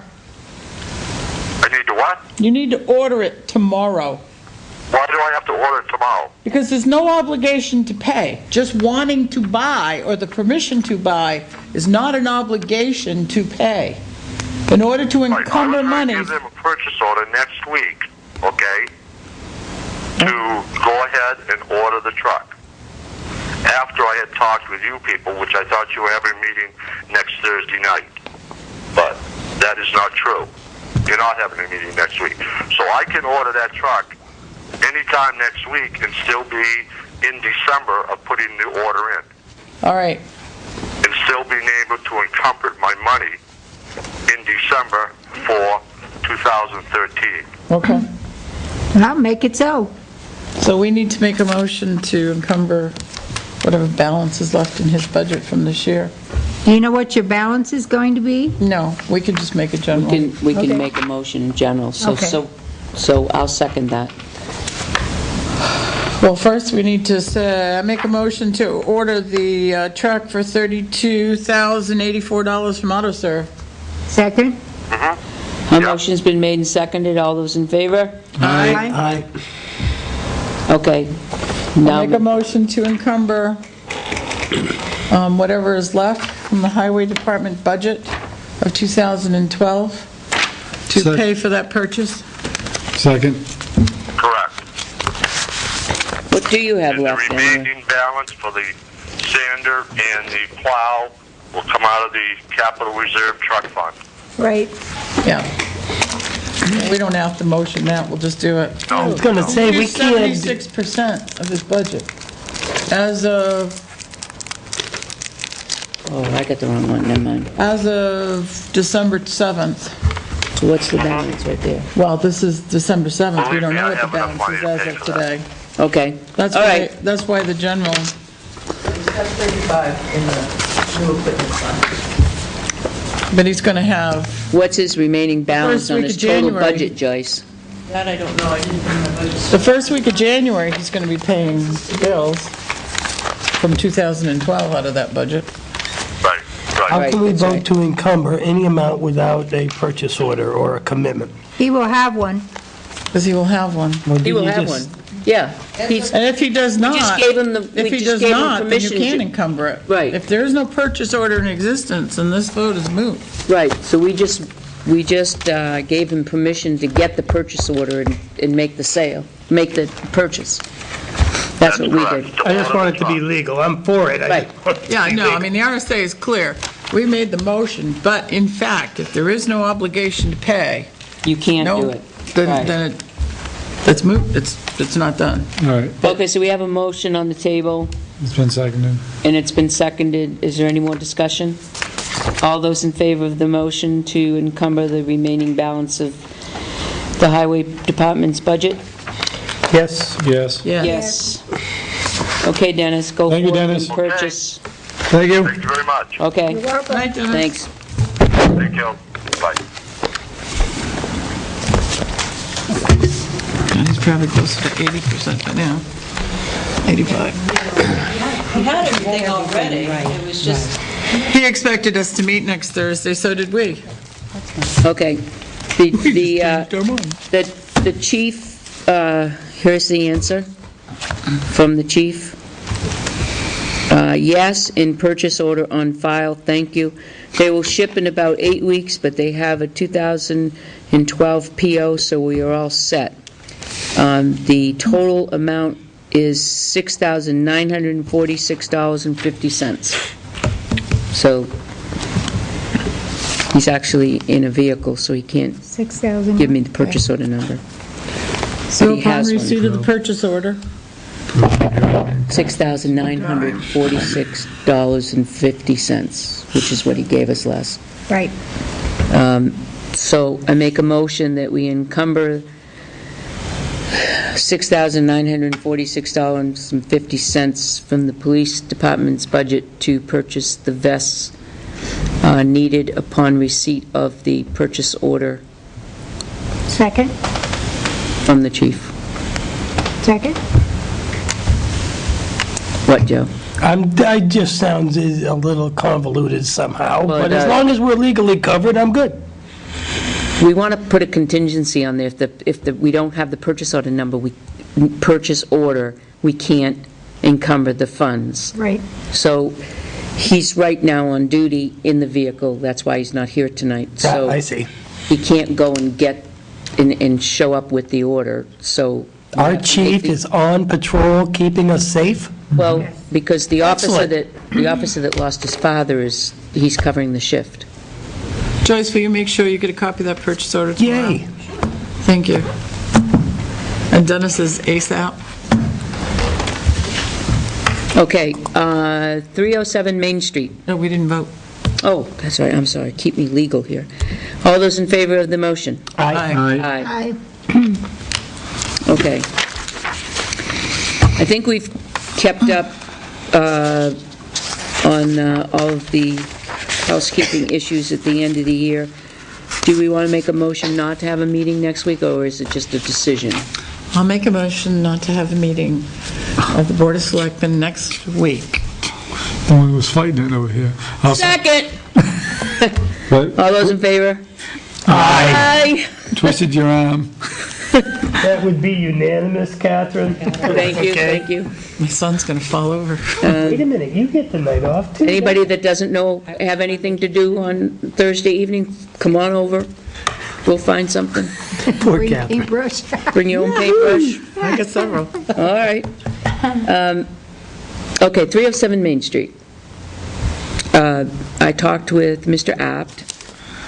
I need to what? You need to order it tomorrow. Why do I have to order it tomorrow? Because there's no obligation to pay. Just wanting to buy, or the permission to buy, is not an obligation to pay. In order to Right, encumber I was going to monies, give them a purchase order next week, okay, to go ahead and order the truck. After I had talked with you people, which I thought you were having a meeting next Thursday night. But that is not true. You're not having a meeting next week. So I can order that truck anytime next week and still be in December of putting the order in. all right. And still being able to encumber my money in December for 2013. Okay. Well, make it so. So we need to make a motion to encumber whatever balance is left in his budget from this year. Do you know what your balance is going to be? No, we can just make a general. we Okay. can make a motion in general, Okay. so I'll second that. Well, first, we need to make a motion to order the truck for $32,084 from AutoServe. Second? A motion's been made and seconded, all those in favor? Aye. Aye. Okay. Now, Make a motion to encumber whatever is left from the Highway Department budget of 2012 to Sec- pay for that purchase. Second. Correct. what do you have And the left, anyway? remaining balance for the sander and the plow will come out of the capital reserve truck fund. Right. Yeah. We don't have to motion that, we'll just do it. I was gonna say, we can't, 76% of his budget. As of Oh, I got the wrong one, never mind. December 7th. So what's the balance right there? Well, this is December 7th, we don't know what the I have enough balance is money to as pay of for that. today. Okay, That's all why, right. that's why the general, It's got 35 in the new equipment fund. but he's gonna have, What's his remaining balance first on week his of total January. budget, Joyce? That I don't know, I didn't bring my budget. the first week of January, he's gonna be paying bills from 2012 out of that budget. Right, right. how can we that's vote right. to encumber any amount without a purchase order or a commitment? He will have one. Because he will have one. Or He do will you have just- one. Yeah, he's, And if he does not, just gave him the- if we he just does gave him not, then you permission can to- encumber it. Right. If there is no purchase order in existence, then this vote is moot. right, so we just gave him permission to get the purchase order and make the sale, make the purchase. That's what we correct. did. To I just order want it the to be truck. legal, I'm for it. I Right. just want it to Yeah, I be know, I legal. mean, the RSA is clear. We made the motion, but in fact, if there is no obligation to pay, You can't do no, it. then, Right. then it's moot, it's not done. All right, Okay, so we have a motion on the table, it's been seconded. and it's been seconded. Is there any more discussion? All those in favor of the motion to encumber the remaining balance of the Highway Department's budget? Yes, Yes. Yeah. Yes. Okay, Dennis, go Thank you, forth Dennis. and purchase. Thank you. Thank you very much. Okay, Right, Dennis? thanks. Thank you. Bye. He's probably closer to 80% by now. 85. We had everything already, it was just, He expected us to meet next Thursday, so did we. Okay. The chief, here's the answer from the chief. Yes, in purchase order on file, thank you. They will ship in about 8 weeks, but they have a 2012 PO, so we are all set. The total amount is $6,946.50. So he's actually in a vehicle, so he can't 6,000. give me the purchase order number. So But he upon has one. receipt of the purchase order, $6,946.50, which is what he gave us last. Right. So I make a motion that we encumber $6,946.50 from the police department's budget to purchase the vests needed upon receipt of the purchase order Second? from the chief. Second? What, Joe? I just sounds a little convoluted somehow, Well, but it as does. long as we're legally covered, I'm good. We want to put a contingency on there. If we don't have the purchase order number, we can't encumber the funds. Right. So he's right now on duty in the vehicle, that's why he's not here tonight. So I see. he can't go and get, and show up with the order, so. we Our have to take chief the- is on patrol, keeping us safe? Well, because the officer Excellent. that lost his father he's covering the shift. Joyce, will you make sure you get a copy of that purchase order tomorrow? Yay. Thank you. And Dennis is ASAP. Okay, 307 Main Street. No, we didn't vote. Oh, that's right, I'm sorry, keep me legal here. All those in favor of the motion? Aye. Aye. Aye. Okay. I think we've kept up on all of the housekeeping issues at the end of the year. Do we want to make a motion not to have a meeting next week, or is it just a decision? I'll make a motion not to have a meeting of the Board of Selectmen next week. The one who was fighting it over here. Second! What? All those in favor? Aye. Aye. Twisted your arm. That would be unanimous, Catherine? Thank you, Okay. thank you. My son's going to fall over. Wait a minute, you get the night off too? Anybody that doesn't know, have anything to do on Thursday evening, come on over. We'll find something. Poor Bring Catherine. paintbrush. Bring your own paintbrush. I got several. All right. Okay, 307 Main Street. I talked with Mr. Apt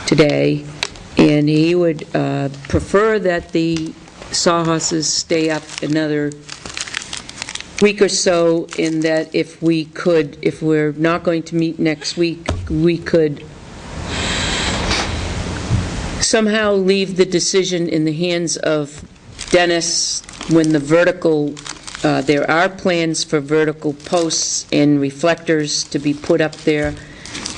today, and he would prefer that the sawhorses stay up another week or so, in that if we could, if we're not going to meet next week, we could somehow leave the decision in the hands of Dennis when the vertical, there are plans for vertical posts and reflectors to be put up there.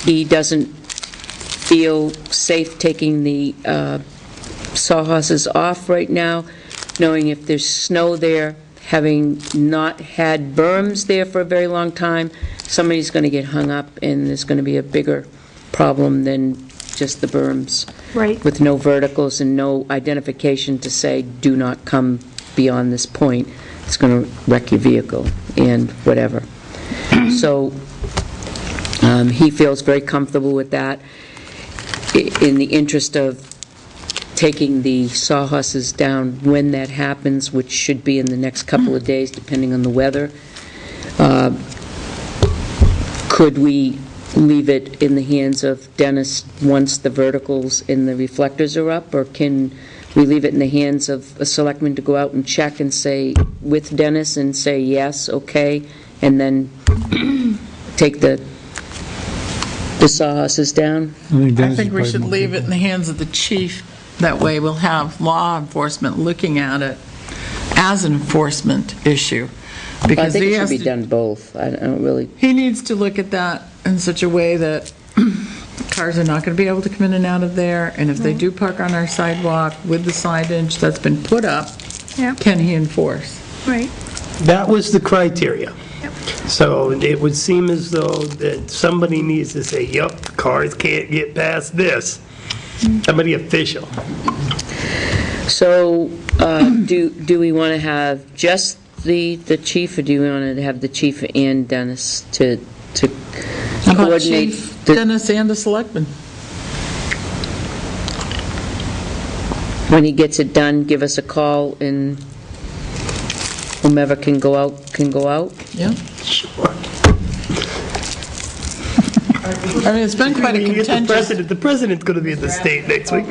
He doesn't feel safe taking the sawhorses off right now, knowing if there's snow there, having not had berms there for a very long time, somebody's going to get hung up, and there's going to be a bigger problem than just the berms. Right. With no verticals and no identification to say, do not come beyond this point. It's going to wreck your vehicle and whatever. So he feels very comfortable with that. In the interest of taking the sawhorses down when that happens, which should be in the next couple of days, depending on the weather, could we leave it in the hands of Dennis once the verticals and the reflectors are up, or can we leave it in the hands of a selectman to go out and check and say, with Dennis, and say, yes, okay, and then take the sawhorses down? I think we should leave it in the hands of the chief. That way we'll have law enforcement looking at it as an enforcement issue. I Because think he it should has be to, done both. I don't really, he needs to look at that in such a way that cars are not going to be able to come in and out of there, and if they do park on our sidewalk with the signage that's been put up, Yep. can he enforce? Right. That was the criteria. So it would seem as though that somebody needs to say, yep, cars can't get past this. Somebody official. so do we want to have just the chief, or do we want to have the chief and Dennis to How about coordinate? Chief Dennis and the selectmen? When he gets it done, give us a call, and whomever can go out, can go out? Yeah. Sure. I mean, it's been quite a You get contentious, the president's going to be at the state next week.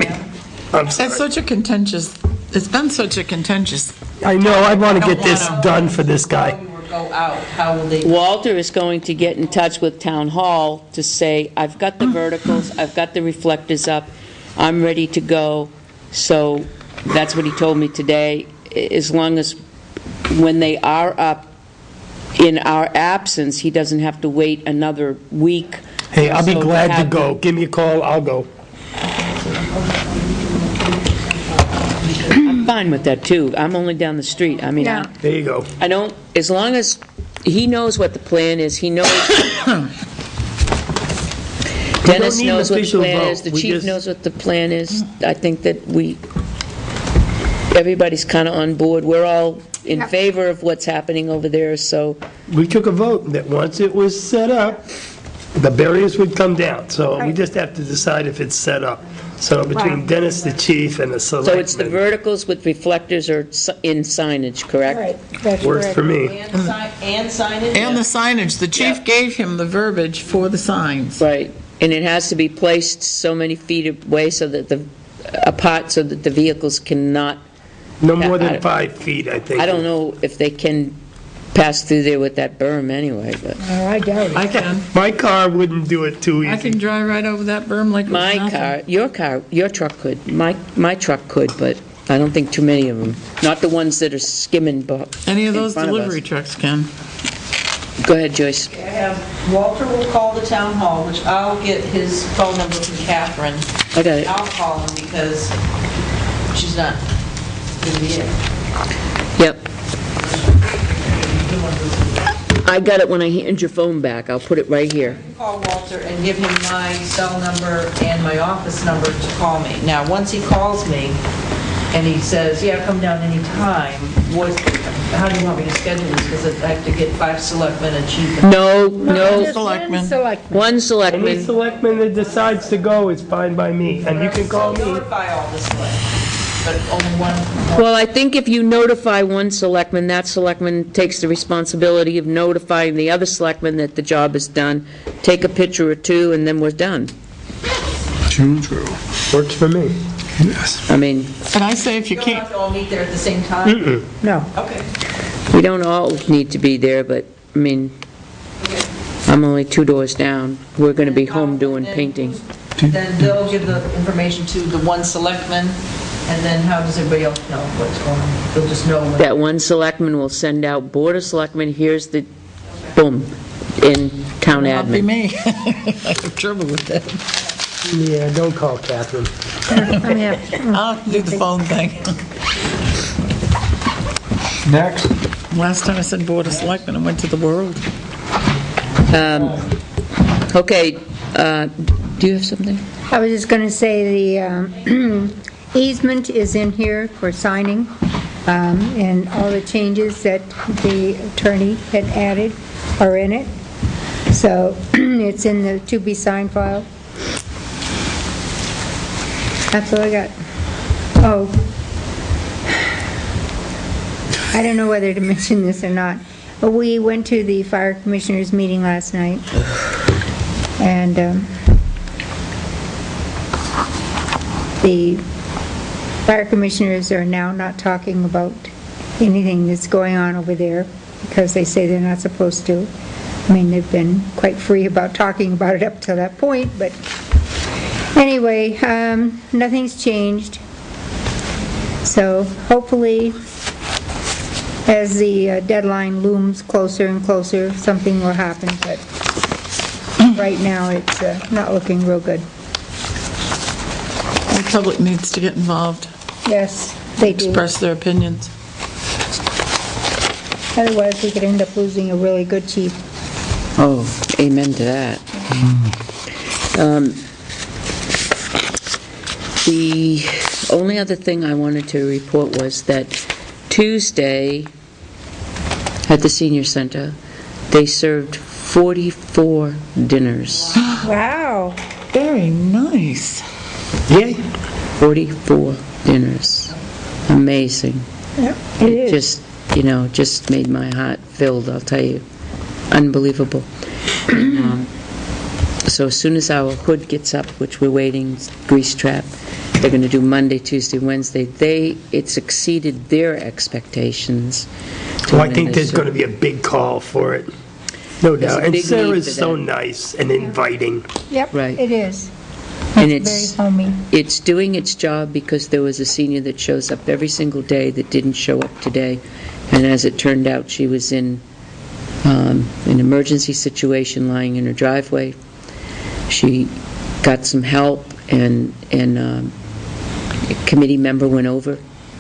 I'm it's sorry. such a contentious, it's been such a contentious, I know, I want to I get don't this wanna- done for this guy. Go out, how will they? Walter is going to get in touch with Town Hall to say, I've got the verticals, I've got the reflectors up, I'm ready to go. So that's what he told me today. As long as, when they are up, in our absence, he doesn't have to wait another week. Hey, I'll be So glad to have go. Give me a call, I'll go. I'm fine with that, too. I'm only down the street. I mean, Yeah. There you go. I don't, as long as he knows what the plan is, he knows, Dennis need an knows what the official plan vote. is, the We chief just- knows what the plan is. I think that everybody's kind of on board. We're all in Yep. favor of what's happening over there, so, We took a vote that once it was set up, the barriers would come down. So we Right. just have to decide if it's set up. So between Right. Dennis, the chief, and the so selectmen. it's the verticals with reflectors or in signage, correct? Right. That's Works correct. for me. And signage? and the signage, the chief gave him the verbiage for the signs. Right, and it has to be placed so many feet away so that apart so that the vehicles cannot, No more I- than 5 feet, I think. I don't know if they can pass through there with that berm anyway, but Oh, I doubt it. I can, My car wouldn't do it too I can easy. drive right over that berm like it was my nothing. car, your truck could, my truck could, but I don't think too many of them. Not the ones that are skimming Any of in those front of us. delivery trucks can. Go ahead, Joyce. I have, Walter will call the town hall, which I'll get his phone number from Catherine. I got it. I'll call him because she's not in the air. Yep. I got it when I hand your phone back. I'll put it right here. Call Walter and give him my cell number and my office number to call me. Now, once he calls me, and he says, yeah, come down anytime, how do you want me to schedule this? Because I have to get 5 selectmen and chief. No, Just no, one Selectmen. selectman. one Any selectman. selectman that decides to go is fine by me, and you can call me. Notify all the selectmen, but only one. Well, I think if you notify one selectman, that selectman takes the responsibility of notifying the other selectman that the job is done, take a picture or two, and then we're done. True. Works for me. I mean, And I say if you You don't can't, have to all meet there at the same time? No. Okay. we don't all need to be there, but, I mean, I'm only 2 doors down. We're going to be home doing painting. Then they'll give the information to the one selectman, and then how does everybody else know what's going on? They'll just know when. That one selectman will send out, Board of Selectmen, here's the, boom, in town not be admin. me. I have trouble with that. Yeah, don't call Catherine. I'm happy. I'll do the phone thing. Next. Last time I said Board of Selectmen, I went to the World. Okay, do you have something? I was just going to say the easement is in here for signing, and all the changes that the attorney had added are in it. So it's in the to-be-signed file. That's all I got. Oh, I don't know whether to mention this or not, but we went to the fire commissioners meeting last night, and the fire commissioners are now not talking about anything that's going on over there because they say they're not supposed to. I mean, they've been quite free about talking about it up to that point, but anyway, nothing's changed. So hopefully, as the deadline looms closer and closer, something will happen, but right now it's not looking real good. The public needs to get involved, Yes, they do. express their opinions. Otherwise, we could end up losing a really good chief. Oh, amen to that. The only other thing I wanted to report was that Tuesday at the senior center, they served 44 dinners. Wow. Very nice. Yay. 44 dinners. Amazing. Yep, it is. Just made my heart filled, I'll tell you. Unbelievable. And, so as soon as our hood gets up, which we're waiting, grease trap, they're going to do Monday, Tuesday, Wednesday. It's exceeded their expectations. Well, I think there's going to be a big call for it. No There's a doubt. And big need Sarah's for so that. nice and inviting. Yep, Right. it is. And Very homey. it's doing its job because there was a senior that shows up every single day that didn't show up today. And as it turned out, she was in an emergency situation lying in her driveway. She got some help, and a committee member went over.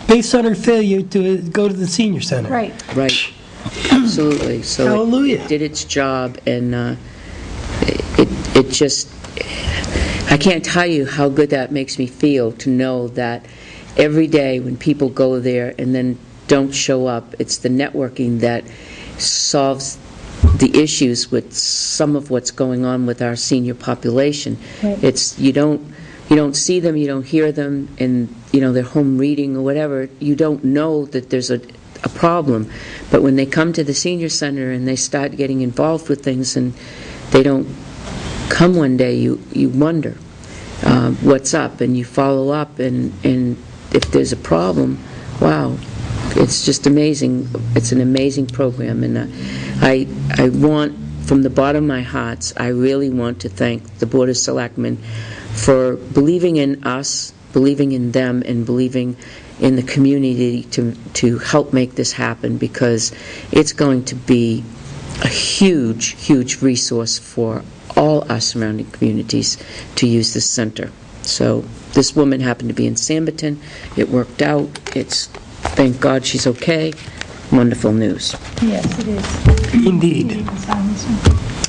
Based on her failure to go to the senior center. Right. Right. Absolutely. So Hallelujah. it did its job, and it just, I can't tell you how good that makes me feel to know that every day when people go there and then don't show up, it's the networking that solves the issues with some of what's going on with our senior population. Right. It's, you don't see them, you don't hear them, and, they're home reading or whatever. You don't know that there's a problem. But when they come to the senior center and they start getting involved with things and they don't come one day, you wonder what's up, and you follow up, and if there's a problem, wow, it's just amazing. It's an amazing program, and I want, from the bottom of my heart, I really want to thank the Board of Selectmen for believing in us, believing in them, and believing in the community to help make this happen, because it's going to be a huge, huge resource for all our surrounding communities to use this center. So this woman happened to be in Samberton. It worked out. Thank God she's okay. Wonderful news. Yes, it is. Indeed.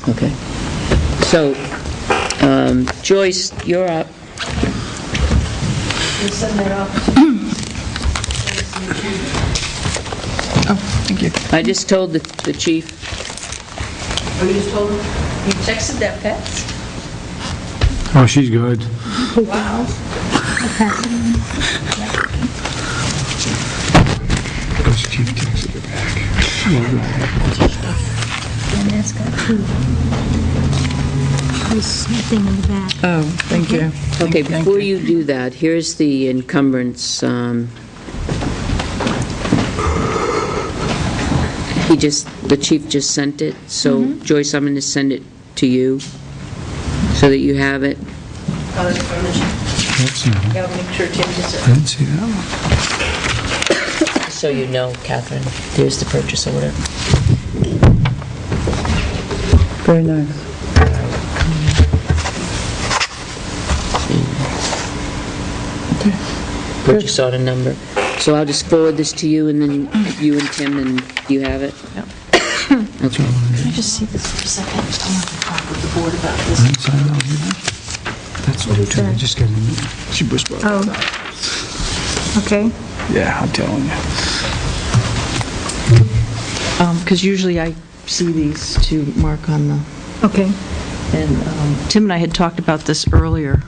Okay. So, Joyce, you're up. We'll send that off. Oh, thank you. I just told the chief. Oh, you just told him? You texted that fast? Oh, she's good. Wow. Because chief texted her back. And that's got two. There's nothing in the back. Oh, thank you. Okay, Thank before you do that, here's the encumbrance. The chief just sent it, so Joyce, I'm going to send it to you so that you have it. Oh, that's from the chief. That's no. Yeah, I'll make sure Tim gets I it. didn't see that one. So you know, Catherine, there's the purchase order. Very nice. Purchase order number. So I'll just forward this to you, and then you and Tim, and you have it? Yep. Okay. Can I just see this for a second? I want to talk with the board about I this. didn't sign that one either. That's what I'm telling you, just got in. She whispered. Oh. Okay. Yeah, I'm telling you. Because usually I see these to mark on the, Okay. and Tim and I had talked about this earlier.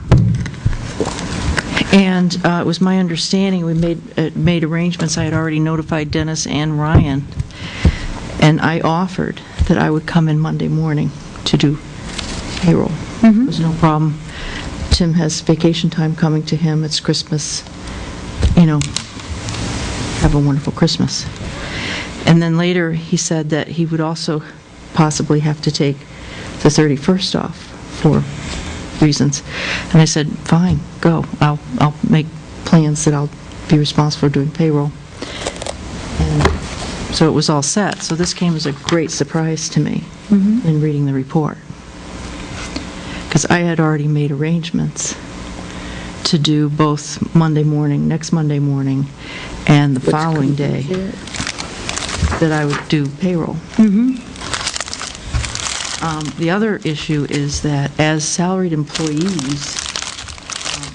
And it was my understanding, we made arrangements, I had already notified Dennis and Ryan, and I offered that I would come in Monday morning to do payroll. There's no problem. Tim has vacation time coming to him, it's Christmas, have a wonderful Christmas. And then later, he said that he would also possibly have to take the 31st off for reasons. And I said, fine, go. I'll make plans that I'll be responsible for doing payroll. And so it was all set. So this came as a great surprise to me in reading the report. Because I had already made arrangements to do both next Monday morning, and the following day that I would do payroll. The other issue is that as salaried employees,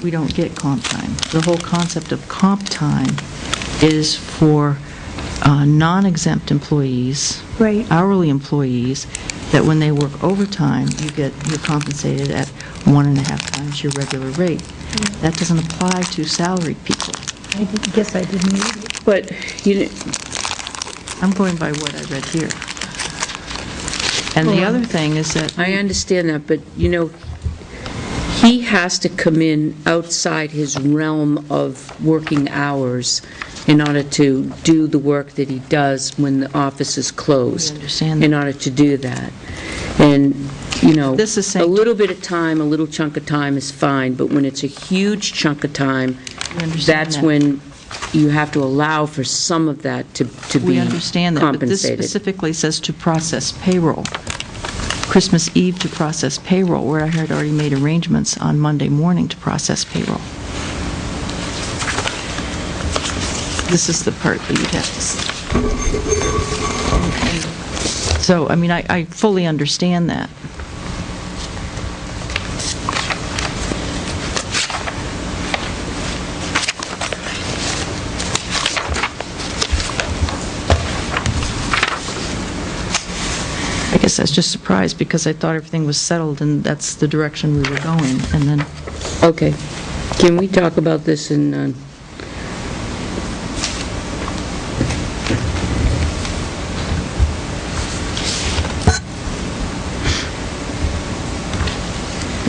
we don't get comp time. The whole concept of comp time is for non-exempt employees, Right. hourly employees, that when they work overtime, you're compensated at 1.5 times your regular rate. That doesn't apply to salaried people. I guess I didn't read it. But, I'm going by what I read here. And the other thing is that I understand that, but, he has to come in outside his realm of working hours in order to do the work that he does when the office is closed. We understand that. In order to do that. And, This is saying- a little bit of time, a little chunk of time is fine, but when it's a huge chunk of time, We understand that's that. when you have to allow for some of that to be we understand that, but this compensated. specifically says to process payroll. Christmas Eve to process payroll, where I had already made arrangements on Monday morning to process payroll. This is the part that you'd have to see. So, I fully understand that. I guess I was just surprised because I thought everything was settled and that's the direction we were going, and then, Okay. Can we talk about this in, a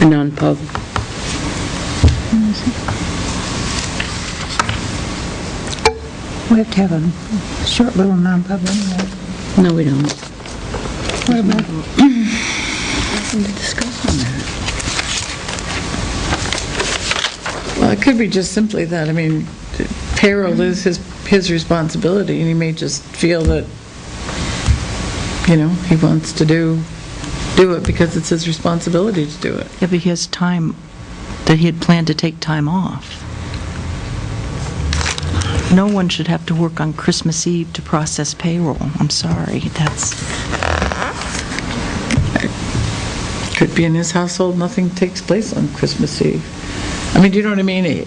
non-pub? We have to have a short little non-public. No, we don't. What about? Nothing to discuss on that. Well, it could be just simply that, payroll is his responsibility, and he may just feel that, he wants to do it because it's his responsibility to do it. yeah, but he has time that he had planned to take time off. No one should have to work on Christmas Eve to process payroll. I'm sorry, Could be in his household, nothing takes place on Christmas Eve. Do you know what I mean?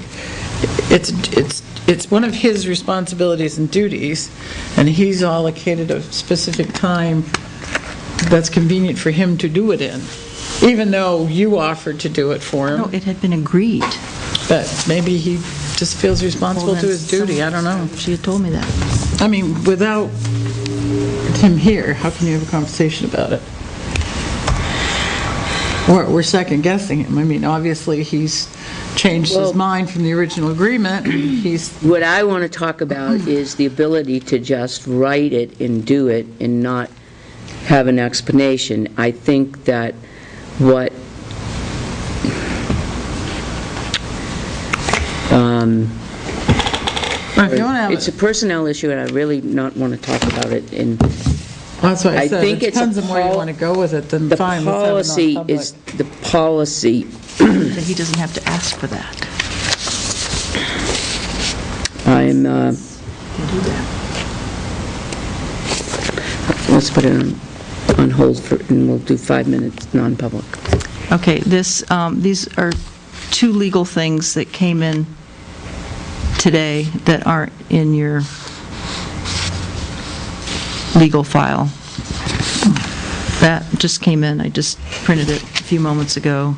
it's one of his responsibilities and duties, and he's allocated a specific time that's convenient for him to do it in, even though you offered to do it for him. No, it had been agreed. But maybe he just feels responsible to his duty, I don't know. She had told me that. I mean, without him here, how can you have a conversation about it? We're second guessing him. I mean, obviously, he's changed his Well- mind from the original agreement, and he's, What I want to talk about is the ability to just write it and do it and not have an explanation. I think that what if you want to have it's a it, personnel issue, and I really not want to talk about it. And that's what I I said, think it it's a depends on where you pol- want to go with it, then the fine, let's have it policy non-public. is, the policy, That he doesn't have to ask for that. I'm, Do that. let's put it on hold for, and we'll do 5 minutes non-public. Okay, these are two legal things that came in today that aren't in your legal file. That just came in, I just printed it a few moments ago.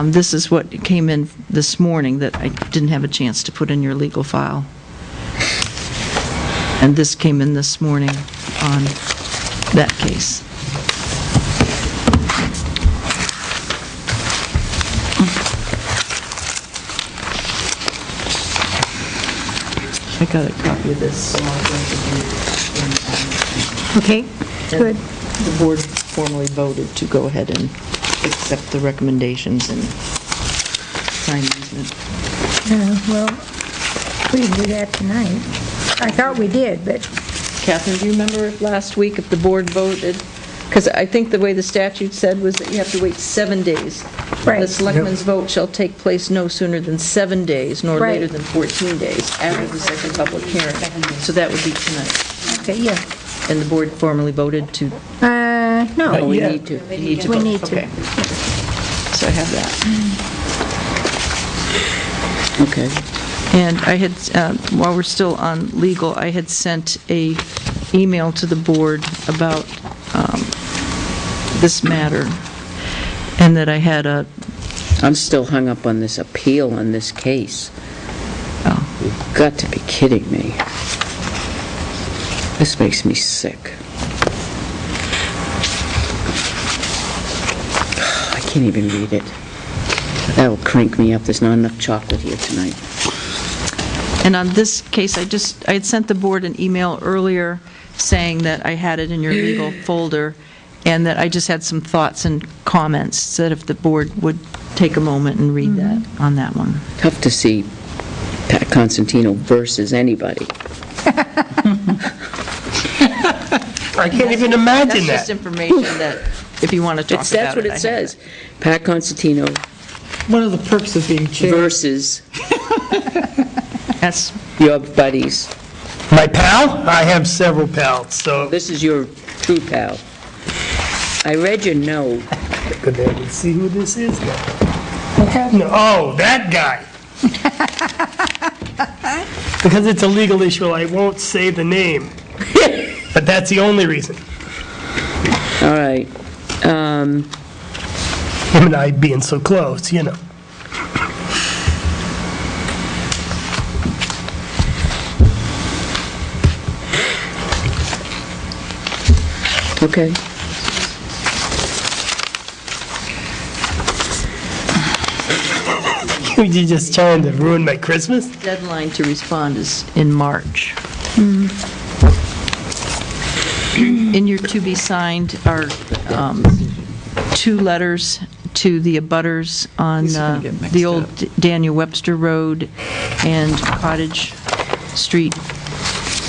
This is what came in this morning that I didn't have a chance to put in your legal file. And this came in this morning on that case. I got a copy of this, so I'll bring it in. Okay, good. The board formally voted to go ahead and accept the recommendations and sign easement. Well, we didn't do that tonight. I thought we did, but Catherine, do you remember last week if the board voted? Because I think the way the statute said was that you have to wait 7 days. Right. The selectmen's vote shall take place no sooner than 7 days, nor Right. later than 14 days after the second public hearing. So that would be tonight. okay, yeah. And the board formally voted to... No. Oh, we need to. You need to We vote. need to. Okay. So I have that. Okay. And I had, while we're still on legal, I had sent a email to the board about this matter, and that I had a, I'm still hung up on this appeal on this case. oh, You've got to be kidding me. This makes me sick. I can't even read it. That'll crank me up. There's not enough chocolate here tonight. and on this case, I had sent the board an email earlier saying that I had it in your legal folder, and that I just had some thoughts and comments, that if the board would take a moment and read that, on that one. Tough to see Pat Constantino versus anybody. I can't even imagine That's just that. information that, if you want to talk about it. That's what I it have says. Pat Constantino One of the perks of being chair. versus That's, your buddies. My pal? I have several pals, so This is your true pal. I read your note. go there and see who this is now. No, oh, that guy. Because it's a legal issue, I won't say the name. But that's the only reason. All right. Him and I being so close, you know. Okay. You're just trying to ruin my Christmas? deadline to respond is in March. In your to-be-signed are two letters to the abutters on These are gonna get mixed the old up. Daniel Webster Road and Cottage Street.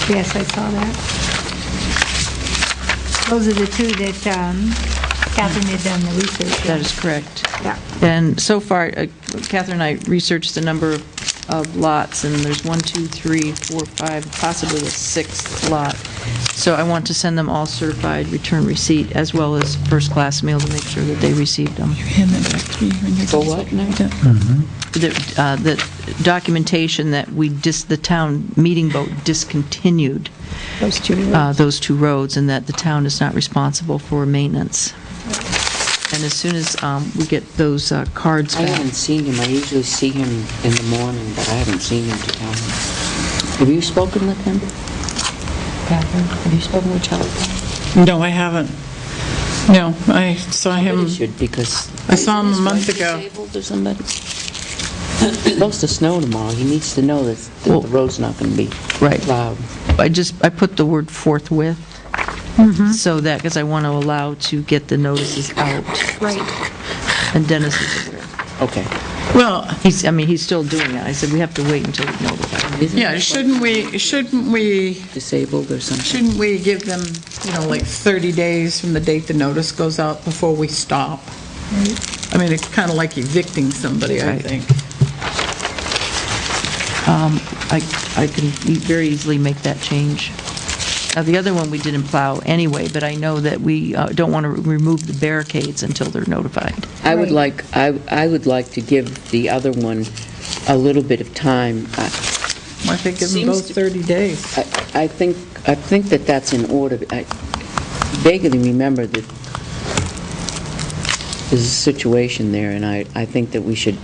Yes, I saw that. Those are the two that Catherine had done the research. That is correct. Yeah. And so far, Catherine and I researched the number of lots, and there's 1, 2, 3, 4, 5, possibly a sixth lot. So I want to send them all certified return receipt as well as first-class mail to make sure that they received them. Hand that back to me when you're For done. what now? The documentation that the town meeting vote discontinued Those two. those two roads, and that the town is not responsible for maintenance. And as soon as we get those cards I back, haven't seen him. I usually see him in the morning, but I haven't seen him to tell him. Have you spoken with him? Catherine, have you spoken with Charlie? No, I haven't. No, I saw You him, should, because... I saw him a His month wife ago. disabled or somebody? It's supposed to snow tomorrow. He needs to know that Well, the road's not going to be right. plowed. I put the word forthwith, so that, because I want to allow to get the notices out. Right. And Dennis is aware. Okay. Well, He's still doing it. I said, we have to wait until we notify him. Isn't yeah, his shouldn't we disabled or something? Shouldn't we give them, like 30 days from the date the notice goes out before we stop? I mean, it's kind of like evicting somebody, I Right. think. I can very easily make that change. Now, the other one we didn't plow anyway, but I know that we don't want to remove the barricades until they're notified. I would like to give the other one a little bit of time. Why think give them Seems both to- 30 days? I think that that's in order. I vaguely remember that there's a situation there, and I think that we should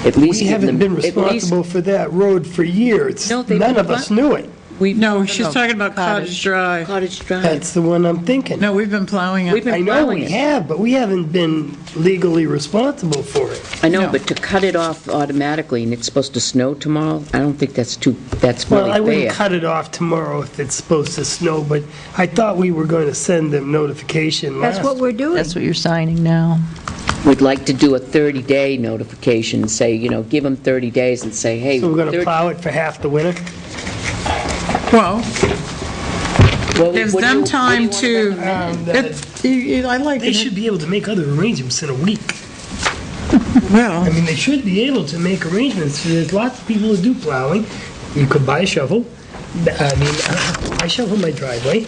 at least We give haven't them... been responsible for that road for years. No, they've None been of us knew it. No, she's talking about Cottage Drive. Cottage Drive. That's the one I'm thinking. No, we've been plowing We've it. been I know plowing we it. have, but we haven't been legally responsible for it. I know, No. but to cut it off automatically, and it's supposed to snow tomorrow, I don't think that's Well, I really wouldn't fair. cut it off tomorrow if it's supposed to snow, but I thought we were going to send them notification last. That's what we're doing. That's what you're signing now. We'd like to do a 30-day notification, say, give them 30 days and say, hey... So we're going to 30 plow it for half the winter? Well, Well, gives what do them you- time what do you to, wanna recommend? I like They it. should be able to make other arrangements in a week. Well, I mean, they should be able to make arrangements. There's lots of people who do plowing. You could buy a shovel. I mean, I shovel my driveway.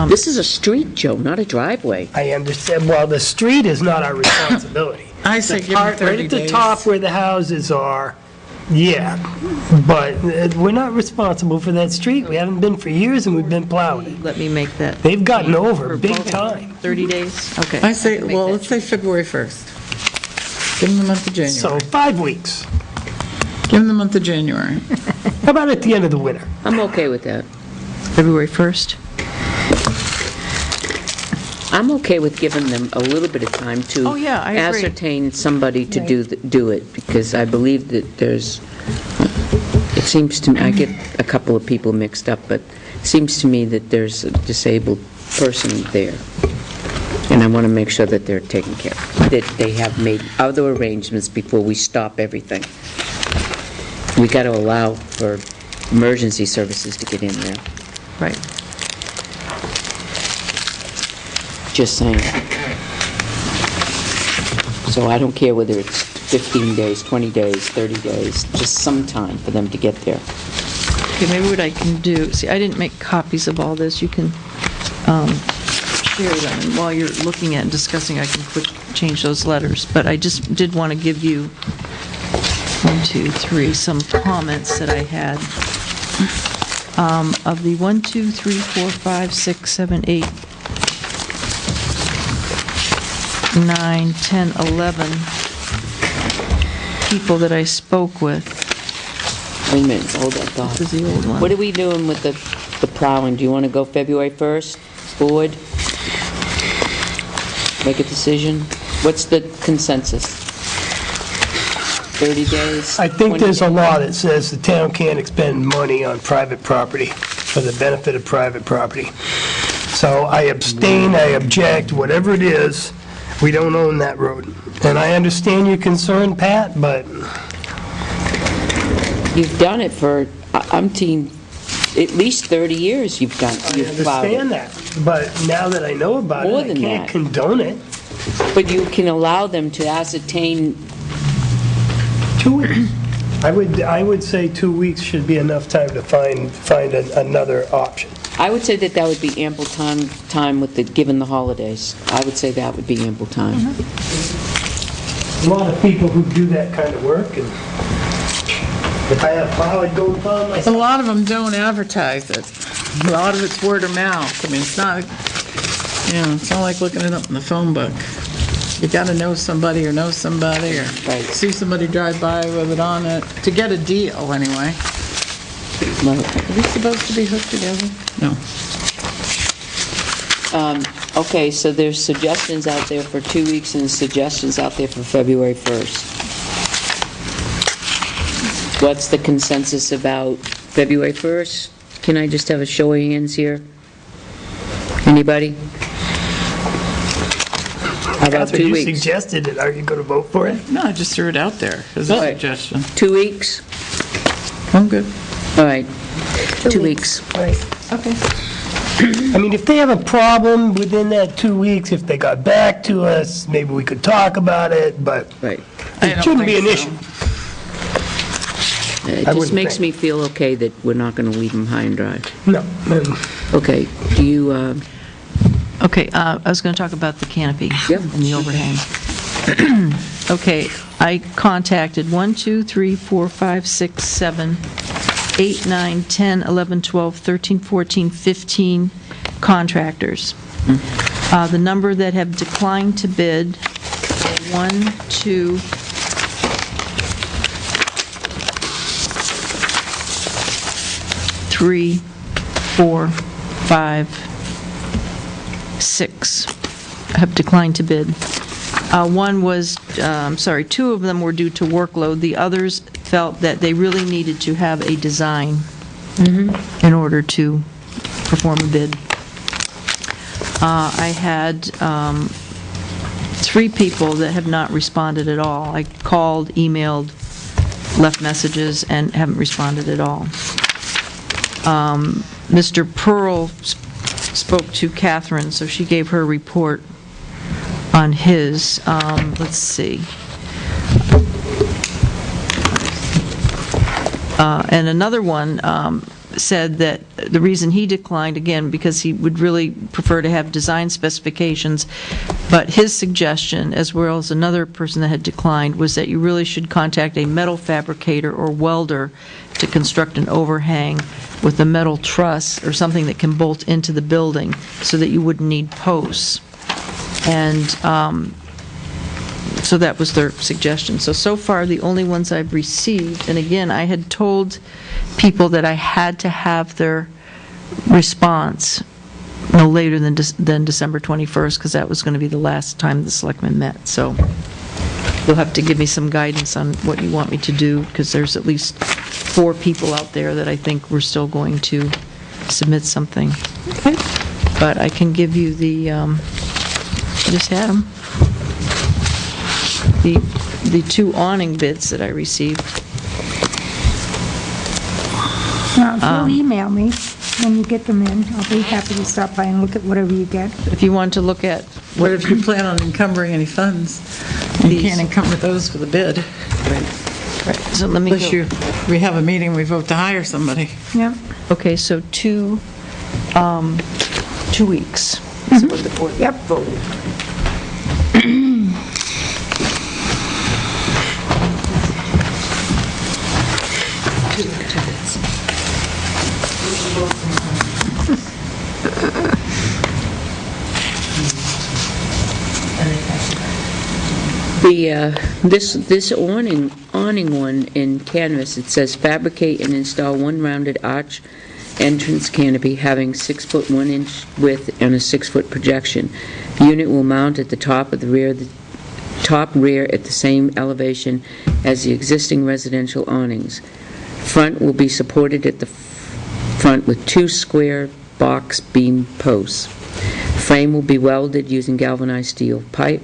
This is a street, Joe, not a driveway. I understand, well, the street is not our responsibility. I say The give them part 30 right at the days. top where the houses are, yeah, but we're not responsible for that street. We haven't been for years, and we've been plowing it. Let me make that. They've gotten over for big both. time. 30 days? Okay. I say, can make well, that let's say February 1st. Give them the month of So January. 5 weeks. Give them the month of January. How about at the end of the winter? I'm okay with that. February 1st? I'm okay with giving them a little bit of time to Oh, yeah, I agree. ascertain somebody to do it, because I believe that it seems to me, I get a couple of people mixed up, but it seems to me that there's a disabled person there, and I want to make sure that they're taken care of, that they have made other arrangements before we stop everything. We got to allow for emergency services to get in there. Right. Just saying. So I don't care whether it's 15 days, 20 days, 30 days, just some time for them to get there. Okay, maybe what I can do, see, I didn't make copies of all this. You can share them, and while you're looking at and discussing, I can change those letters. But I just did want to give you, 1, 2, 3, some comments that I had. Of the 1, 2, 3, 4, 5, 6, 7, 8, 9, 10, 11 people that I spoke with. Wait a minute, hold that thought. This is the old one. What are we doing with the plowing? Do you want to go February 1st, board? Make a decision? What's the consensus? 30 days? I think 20 there's a days? law that says the town can't expend money on private property for the benefit of private property. So I abstain, I object, whatever it is, we don't own that road. And I understand your concern, Pat, but You've done it for, I'm team, at least 30 years you've I plowed it. understand that. But now that I know about More it, I than can't that. condone it. But you can allow them to ascertain, 2 weeks. I would say 2 weeks should be enough time to find another option. I would say that would be ample time with given the holidays. I would say that would be ample time. A lot of people who do that kind of work, and if I have plow, I'd go and plow A myself. lot of them don't advertise it. A lot of it's word of mouth. I mean, it's not, it's not like looking it up in the phone book. You gotta know somebody or Right. see somebody drive by with it on it, to get a deal, anyway. Well, Are we supposed to be hooked together? No. Okay, so there's suggestions out there for 2 weeks and suggestions out there for February 1st. What's the consensus about February 1st? Can I just have a show of hands here? Anybody? How about Catherine, 2 you weeks? suggested it. Are you going to vote for it? No, I just threw it out there as a Right. suggestion. 2 weeks? I'm good. All right, 2 weeks. Okay. I mean, if they have a problem within that 2 weeks, if they got back to us, maybe we could talk about it, but Right. I it don't shouldn't be think an so. issue. It I just wouldn't makes think. me feel okay that we're not going to leave them high and dry. No. Okay, do you, Okay, I was going to talk about the canopy Yep. and the overhang. Okay, I contacted 1, 2, 3, 4, 5, 6, 7, 8, 9, 10, 11, 12, 13, 14, 15 contractors. The number that have declined to bid, 1, 2, 3, 4, 5, 6 have declined to bid. One was, sorry, 2 of them were due to workload. The others felt that they really needed to have a design in order to perform a bid. I had 3 people that have not responded at all. I called, emailed, left messages, and haven't responded at all. Mr. Pearl spoke to Catherine, so she gave her report on his. Let's see. And another one said that the reason he declined, again, because he would really prefer to have design specifications, but his suggestion, as well as another person that had declined, was that you really should contact a metal fabricator or welder to construct an overhang with a metal truss or something that can bolt into the building so that you wouldn't need posts. And so that was their suggestion. So far, the only ones I've received, and again, I had told people that I had to have their response no later than December 21st, because that was going to be the last time the selectmen met. So you'll have to give me some guidance on what you want me to do, because there's at least 4 people out there that I think we're still going to submit something. Okay. But I can give you the, I just had them, the 2 awning bids that I received. Well, if you'll email me when you get them in, I'll be happy to stop by and look at whatever you get. If you want to look at, what if you plan on encumbering any funds? You These. can't encumber those with a bid. Right, so let me Unless go. we have a meeting, we vote to hire somebody. Yep. Okay, so 2 weeks is what the board Yep. voted. This awning one in canvas, it says fabricate and install one rounded arch entrance canopy having 6-foot 1-inch width and a 6-foot projection. The unit will mount at the top rear at the same elevation as the existing residential awnings. Front will be supported at the front with 2 square box beam posts. Frame will be welded using galvanized steel pipe.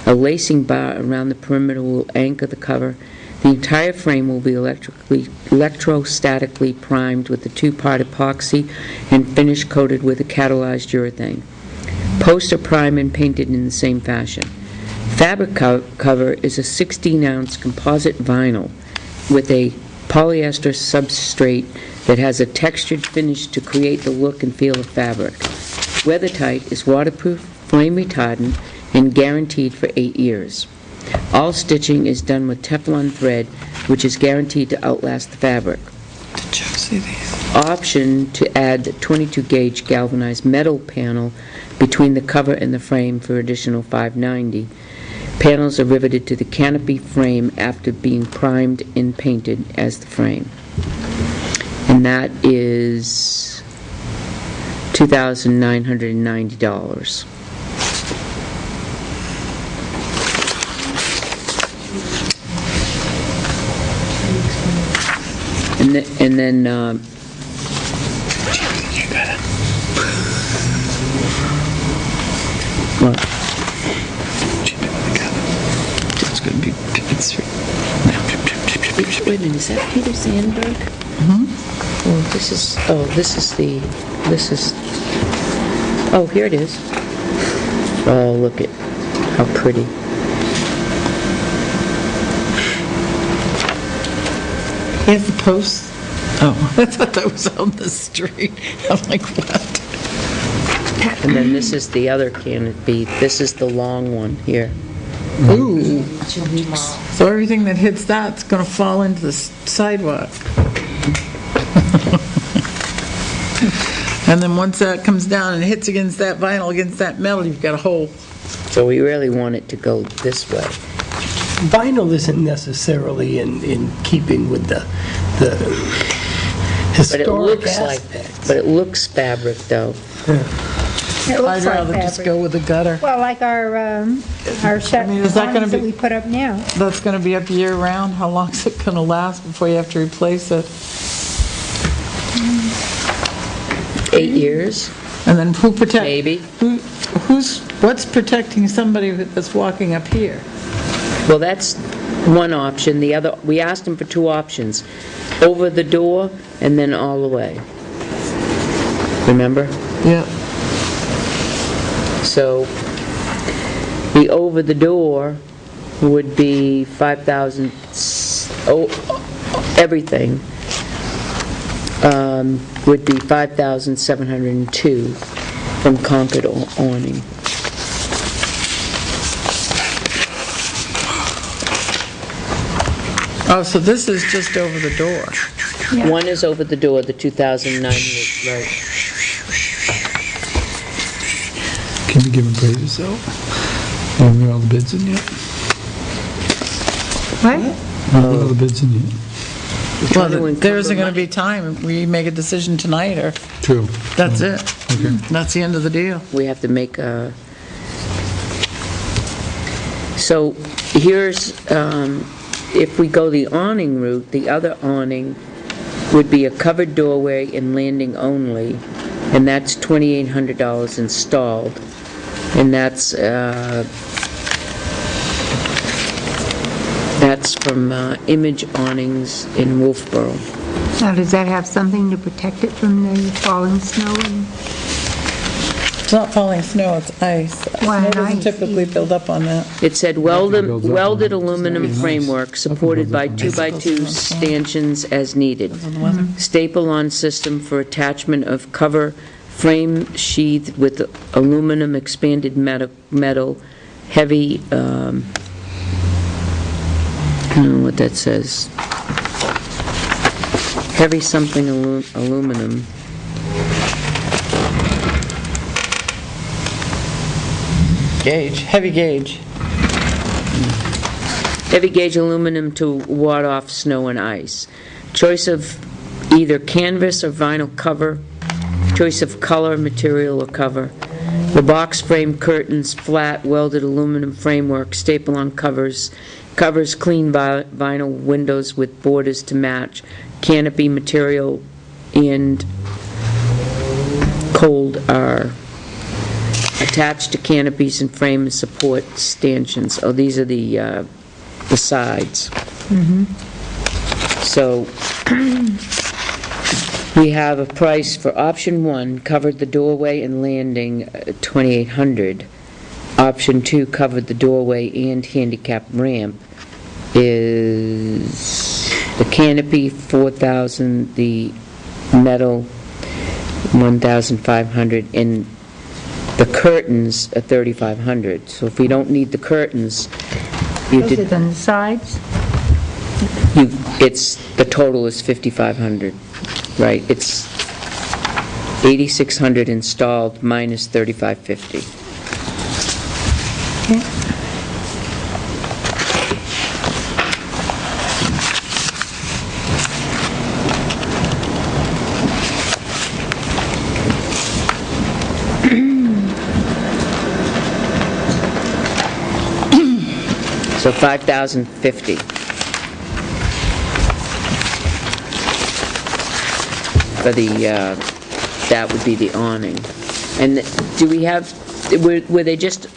A lacing bar around the perimeter will anchor the cover. The entire frame will be electrostatically primed with a 2-part epoxy and finish coated with a catalyzed urethane. Posts are primed and painted in the same fashion. Fabric cover is a 16-ounce composite vinyl with a polyester substrate that has a textured finish to create the look and feel of fabric. Weathertight, is waterproof, flame retardant, and guaranteed for 8 years. All stitching is done with Teflon thread, which is guaranteed to outlast the fabric. Did you see these? Option to add the 22-gauge galvanized metal panel between the cover and the frame for additional $5.90. Panels are riveted to the canopy frame after being primed and painted as the frame. And that is $2,990. And then what? It's going to be... Wait a minute, is that Peter Sandberg? Oh, this is oh, here it is. Oh, look at how pretty. Here's the post. Oh, I thought that was on the street. I'm like, what? And then this is the other canopy. This is the long one here. Ooh. So everything that hits that's going to fall into the sidewalk. And then once that comes down and hits against that vinyl, against that metal, you've got a hole. So we really want it to go this way. Vinyl isn't necessarily in keeping with the historic aspects. But it looks fabric, though. It looks I'd rather like just fabric. go with the gutter. Well, like our set is that gonna awnings that be- we put up now. That's going to be up year-round? How long's it going to last before you have to replace it? 8 years, And then who protects? maybe. What's protecting somebody that's walking up here? Well, that's one option. The other, we asked him for two options: over the door and then all the way. Remember? Yeah. So the over the door would be 5,000. Everything would be 5,702 from Concord awning. Oh, so this is just over the door. Yeah. One is over the door, the 2,900, right? Can you give him praises, though? You haven't got all the bids in yet? What? You haven't got all the bids in yet? trying to Well, encumber there isn't going to money. be time. We make a decision tonight, or True. that's it. Okay. That's the end of the deal. We have to make a... So here's, if we go the awning route, the other awning would be a covered doorway and landing only, and that's $2,800 installed. And that's from Image Awnings in Wolfboro. Now, does that have something to protect it from the falling snow? And It's not falling snow, it's ice. Why, Snow doesn't ice? typically build up on that. It said builds up welded on it. aluminum Nice. framework supported by Nothing builds up on it. 2x2 stanchions as needed. Staple-on system for attachment of cover frame sheathed with aluminum expanded metal, heavy, I don't know what that says. Heavy something aluminum. Gauge, heavy gauge. Heavy gauge aluminum to ward off snow and ice. Choice of either canvas or vinyl cover. Choice of color, material, or cover. The box frame curtains, flat welded aluminum framework, staple-on covers clean vinyl windows with borders to match. Canopy material and cold are attached to canopies and frame and support stanchions. Oh, these are the sides. So we have a price for option 1, covered the doorway and landing, $2,800. Option 2, covered the doorway and handicap ramp, is The canopy, 4,000, the metal, 1,500, and the curtains are 3,500. So if we don't need the curtains, you Those are did, on the sides? the total is 5,500, right? It's 8,600 installed minus 3,550. Okay. So 5,050. For the, that would be the awning. And do we have, were they just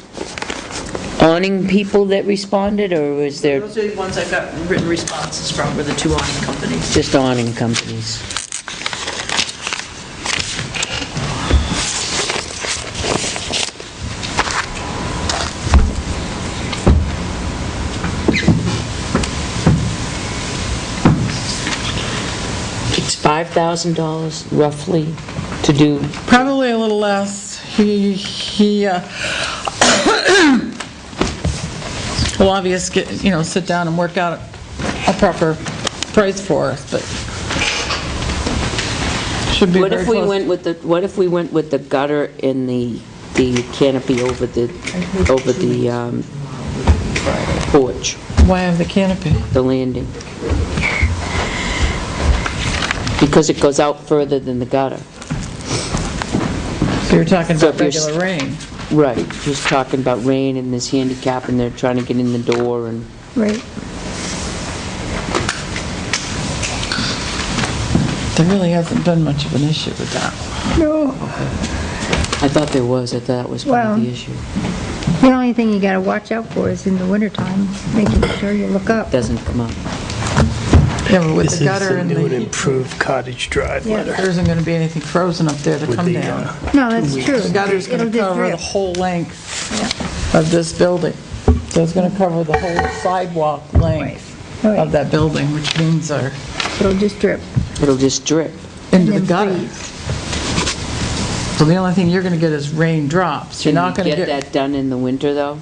awning people that responded, or was there Those are the ones I got written responses from, were the two awning companies. just awning companies? It's $5,000 roughly to do. Probably a little less. He will obviously, sit down and work out a proper price for us, but should be What very if we close. what if we went with the gutter and the canopy over the porch, Why have the canopy? the landing? Because it goes out further than the gutter. So you're talking So about if you're regular rain. Right, just talking about rain and this handicap, and they're trying to get in the door, and Right. There really hasn't been much of an issue with that. No. I thought there was, I thought that was part of the Well- issue. The only thing you gotta watch out for is in the wintertime, making sure you look up. Doesn't come up. Yeah, but with This the is gutter the and new and the, improved cottage drive Yeah. letter. there isn't going to be anything frozen up there to With come the, down. No, that's true. The gutter's going It'll to just cover the drip. whole length of this building. So it's going to cover the whole sidewalk length Right. of that building, which means our, It'll just drip. It'll just drip. into the And then gutter. freeze. So the only thing you're going to get is rain drops. You're not going to Can you get... get that done in the winter, though?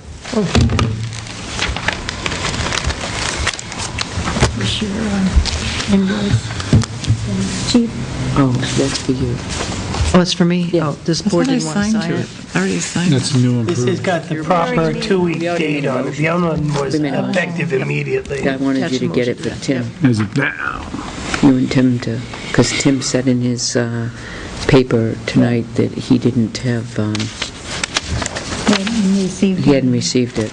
Indoors. Cheap. Oh, that's for you. Oh, it's for me? Yeah. Oh, this I board thought I didn't want to signed sign to it? I already signed it. That's new and This has improved. got the proper two-week date on it. The other one was Wait a minute. effective immediately. I wanted That's you to the get it motion for to that, Tim. Is it now? You and Tim to, because Tim said in his paper tonight that he didn't have, he hadn't received it.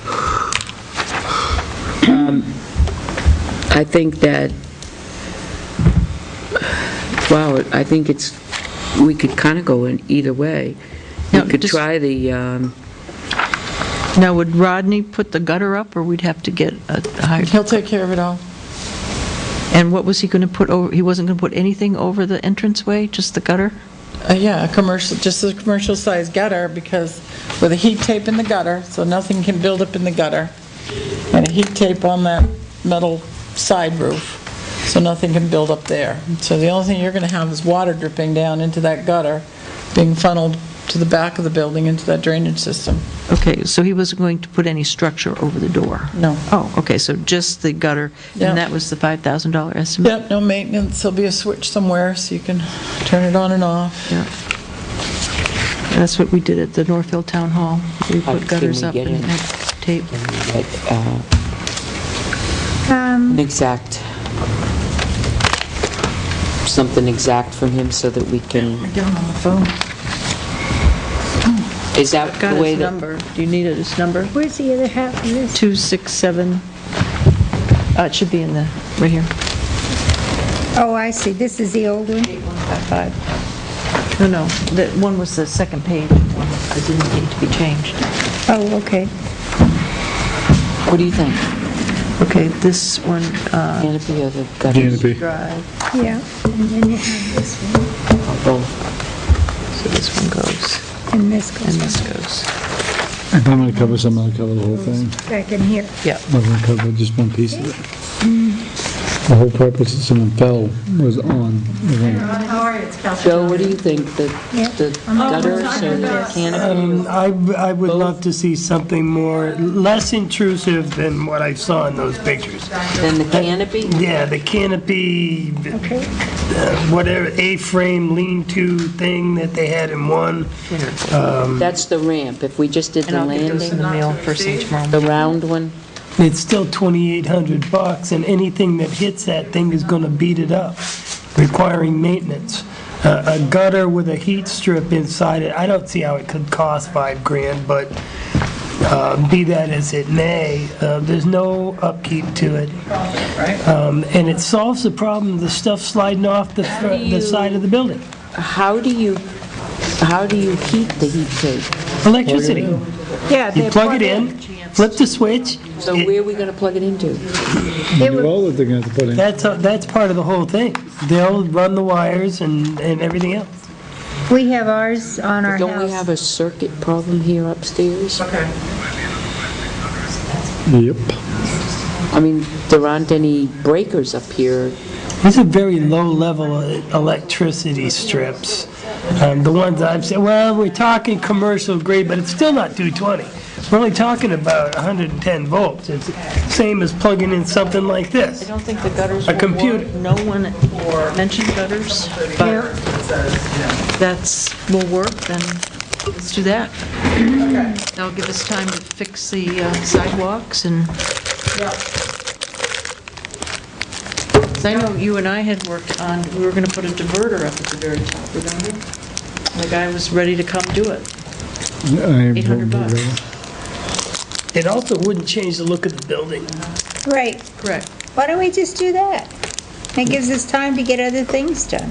I think that, wow, I think it's, we could kind of go in either way. We No, could just- try the, Now, would Rodney put the gutter up, or we'd have to get a higher? He'll take care of it all. And what was he going to put over, he wasn't going to put anything over the entranceway, just the gutter? Yeah, a commercial, just a commercial size gutter, because with a heat tape in the gutter, so nothing can build up in the gutter, and a heat tape on that metal side roof, so nothing can build up there. So the only thing you're going to have is water dripping down into that gutter, being funneled to the back of the building into that drainage system. Okay, so he wasn't going to put any structure over the door? No. Oh, okay, so just the gutter, Yeah. and that was the $5,000 estimate? Yep, no maintenance, there'll be a switch somewhere so you can turn it on and off. Yeah. That's what we did at the Northfield Town Hall. We Can put gutters we up get and in? had tape. an exact, something exact from him so that we can, Down on the phone. is that Got the way his that? number. Do you need his number? Where's the other half of this? 267, it should be in the, right here. Oh, I see. This is the old one. 8155. No, that one was the second page, one that didn't need to be changed. Oh, okay. What do you think? Okay, this one, Canopy or the gutters? Canopy. drive, Yeah. And then you have this one, Both. so this one goes, and this goes and this goes. If I'm gonna cover some, I'll cover the whole thing. back in here. Yeah. I'm not gonna cover just one piece of it. The whole purpose if someone fell was on the ramp. How are you? It's Kelsey. Joe, what do you think? The gutters or the canopy? I would love to see something more, less intrusive than what I saw in those pictures. And the canopy? Yeah, the canopy, whatever, A-frame lean-to thing that they had in one. That's the ramp. If we just did And the I'll get those in the landing, mail first thing tomorrow. the round one, It's still $2,800, and anything that hits that thing is gonna beat it up, requiring maintenance. A gutter with a heat strip inside it, I don't see how it could cost $5,000, but be that as it may, there's no upkeep to it. And it solves the problem of the stuff sliding off the side of the building. how do you heat the heat tape? Electricity. Yeah, You plug it in, flip the switch. So where are we going to plug it into? The wall that they're gonna have to put in. That's part of the whole thing. They'll run the wires and everything else. We have ours on our Don't we have house. a circuit problem here upstairs? Okay. Yep. I mean, there aren't any breakers up here. These are very low-level electricity strips. The ones I've seen, well, we're talking commercial grade, but it's still not 220. We're only talking about 110 volts. It's same as plugging in something like I this. don't think the gutters A will computer. work. No one mentioned gutters, but will work, then let's do that. That'll give us time to fix the sidewalks and... 'Cause I know you and I had worked on, we were going to put a diverter up at the very top, remember? The guy was ready to come do it. $800. It also wouldn't change the look of the building. Right. Correct. Why don't we just do that? It gives us time to get other things done.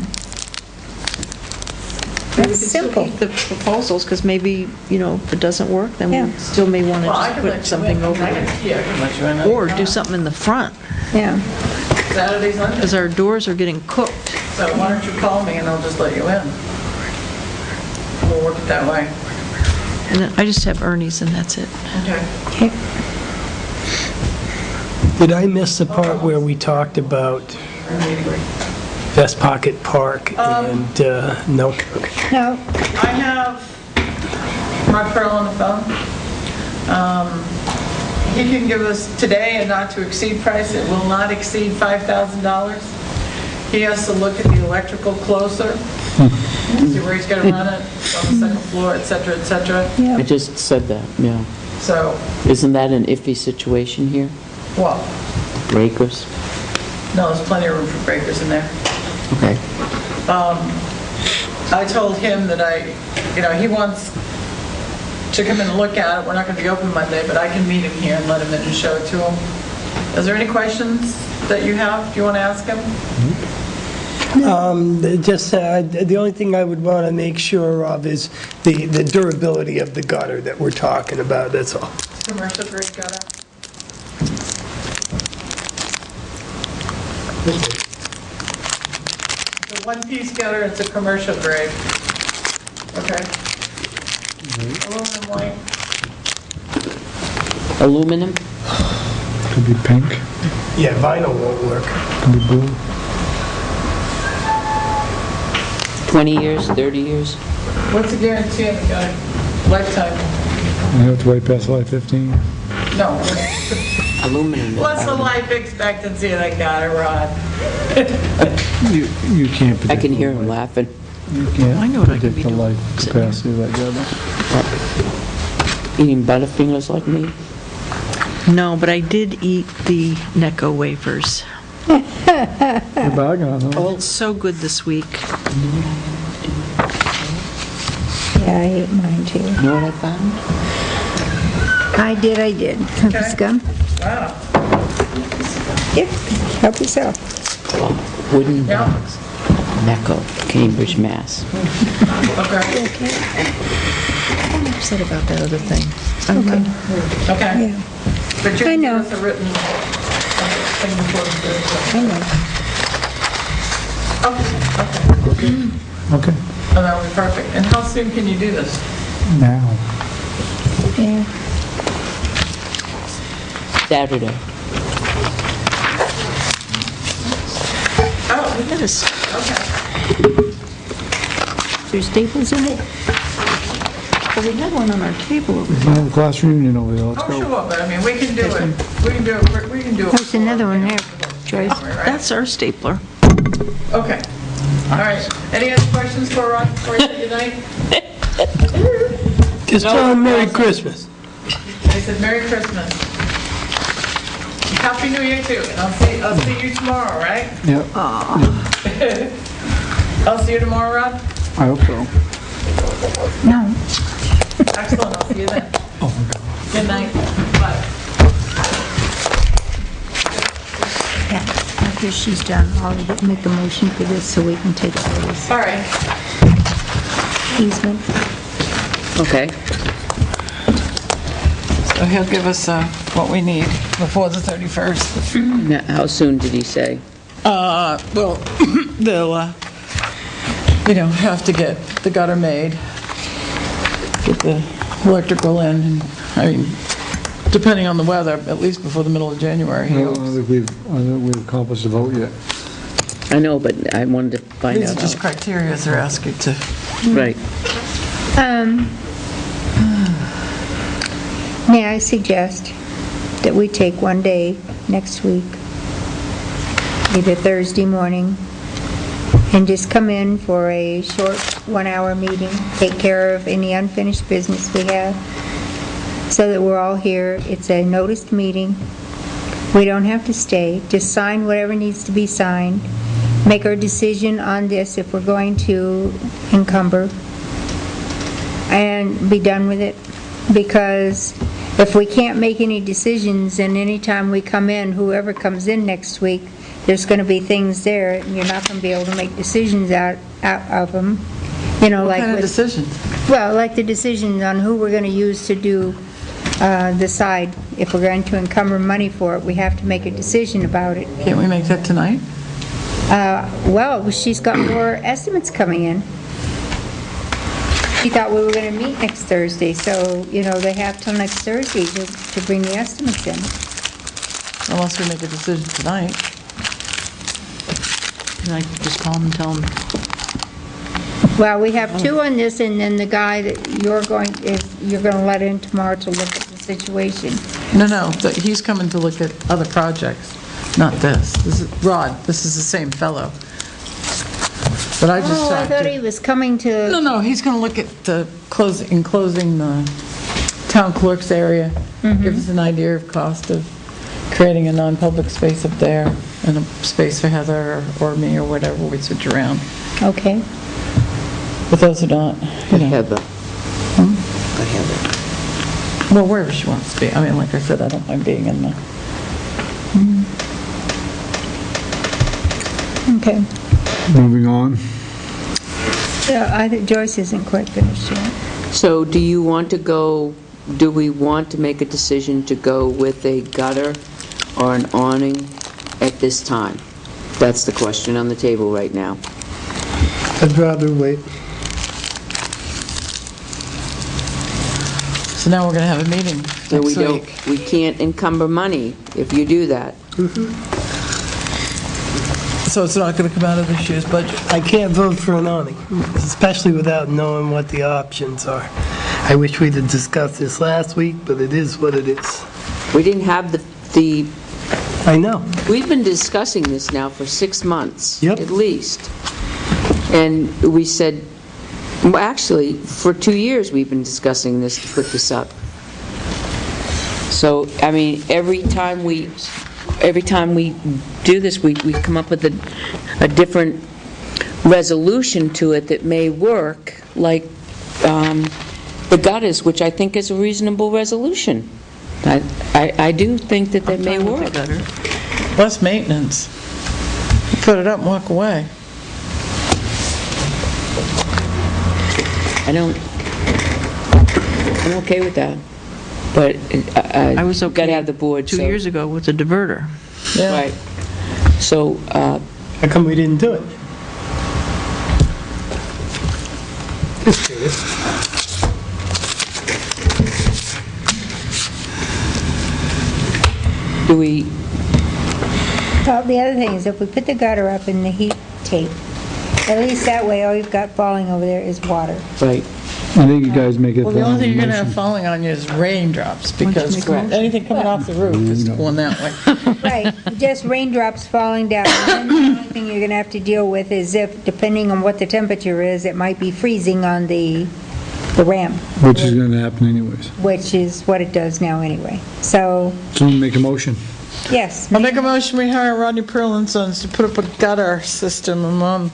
That's simple. The proposals, because maybe, if it doesn't work, then Yeah. we still may want to Well, I just can put let you something in. over I there. can let you in. Or do something in the front, Yeah. Saturday, Sunday. because our doors are getting cooked. So why don't you call me and I'll just let you in? We'll work it that way. And then I just have Ernie's and that's it. Okay. Did I miss the part where we talked about Best Pocket Park and, no? Okay. No, I have Mark Pearl on the phone. He can give us today a not-to-exceed price. It will not exceed $5,000. He has to look at the electrical closer, see where he's going to run it, on the second floor, et cetera, et cetera. I just said that, yeah. So, Isn't that an iffy situation here? well, Breakers? no, there's plenty of room for breakers in there. Okay. I told him that he wants to come in and look at it. We're not going to be open Monday, but I can meet him here and let him in and show it to him. Is there any questions that you have? Do you want to ask him? Just, the only thing I would want to make sure of is the durability of the gutter that we're talking about, that's all. Commercial grade gutter. It's a one-piece gutter, it's a commercial grade. Okay. Aluminum white. Aluminum? Could be pink, Yeah, vinyl won't work. could be blue. 20 years, 30 years? What's the guarantee on the gutter? Lifetime? You have to wait past life 15. No. Aluminum. What's the life expectancy of that gutter, Rod? You can't predict. I can hear him laughing. You can't I know what I could be predict the doing. life capacity of that gutter. Eating Butterfingers like me? No, but I did eat the Necco wafers. You're bagging on them. It's so good this week. yeah, I ate mine too. You know what I found? I did. It's gum. Wow. Yep, help yourself. Wooden Yeah. dogs. Necco, Cambridge, Mass. Okay. I'm upset about that other thing. Okay. Okay. Yeah, But you I can know. give us a written thing before the I know. Okay. Okay, Oh, that would be perfect. And how soon can you do this? now. Yeah. Saturday. Oh, Yes. okay. There's staples in it? Well, we had one on our table over There's another class reunion over there, let's Oh, go. sure, but I mean, we can do it. We can do it, we can do it. There's another one there, Joyce. That's our stapler. Okay. All right. Any other questions for Ron before you say goodnight? Just tell him Merry Christmas. I said Merry Christmas. Happy New Year too, and I'll see you tomorrow, right? Yep, I'll see you tomorrow, Ron? I hope so. No. Excellent, I'll see you then. Good night. Bye. After she's done, I'll make a motion for this so we can take all this All right. easement. Okay. So he'll give us what we need before the 31st. Now, how soon did he say? Well, they'll, have to get the gutter made, get the electrical in, and, I mean, depending on the weather, at least before the middle of January. I don't think we've accomplished the vote yet. I know, but I wanted to find These are out. just criteria they're asking to. Right. May I suggest that we take one day next week, either Thursday morning, and just come in for a short one-hour meeting, take care of any unfinished business we have, so that we're all here. It's a noticed meeting. We don't have to stay. Just sign whatever needs to be signed, make our decision on this if we're going to encumber, and be done with it. Because if we can't make any decisions, and anytime we come in, whoever comes in next week, there's going to be things there, and you're not going to be able to make decisions out of them. What like kind of with, decisions? well, like the decisions on who we're going to use to do the side. If we're going to encumber money for it, we have to make a decision about it. Can't we make that tonight? Well, she's got more estimates coming in. She thought we were going to meet next Thursday, so, they have till next Thursday to bring the estimates in. Unless we make a decision tonight. Can I just call them and tell them? Well, we have two on this, and then the guy that you're going to let in tomorrow to look at the situation. No, he's coming to look at other projects, not this. This is Rod, this is the same fellow. But I just Oh, I talked thought to... he was coming to, No, he's going to look at the enclosing the town clerk's area, give us an idea of cost of creating a non-public space up there, and a space for Heather or me or whatever, we switch around. okay. But those are not, Heather. well, wherever she wants to be. I mean, like I said, I don't mind being in the... Okay. Moving on. Yeah, I think Joyce isn't quite finished yet. So do we want to make a decision to go with a gutter or an awning at this time? That's the question on the table right now. I'd rather wait. So now we're going to have a meeting So next week. we can't encumber money if you do that. So it's not going to come out of this year's budget? I can't vote for an awning, especially without knowing what the options are. I wish we'd have discussed this last week, but it is what it is. We didn't have the I know. we've been discussing this now for 6 months. Yep. At least. And we said, well, actually, for 2 years we've been discussing this to put this up. So, I mean, every time we do this, we come up with a different resolution to it that may work, like the gutters, which I think is a reasonable resolution. I do think that may work. Less maintenance. Put it up and walk away. I'm okay with that, but I was okay got to have the board. 2 years ago with the diverter. Yeah. Right. So, How come we didn't do it? Just curious. do we Well, the other thing is if we put the gutter up in the heat tape, at least that way all you've got falling over there is water. Right. I think you guys make it. Well, the only thing you're going to have falling on you is raindrops, because anything coming off the roof is going that way. Right, just raindrops falling down. And then the only thing you're gonna have to deal with is if, depending on what the temperature is, it might be freezing on the ramp, Which is gonna happen anyways. which is what it does now anyway. So, Someone make a motion. yes. I'll make a motion, we hire Rodney Pearl and Sons to put up a gutter system along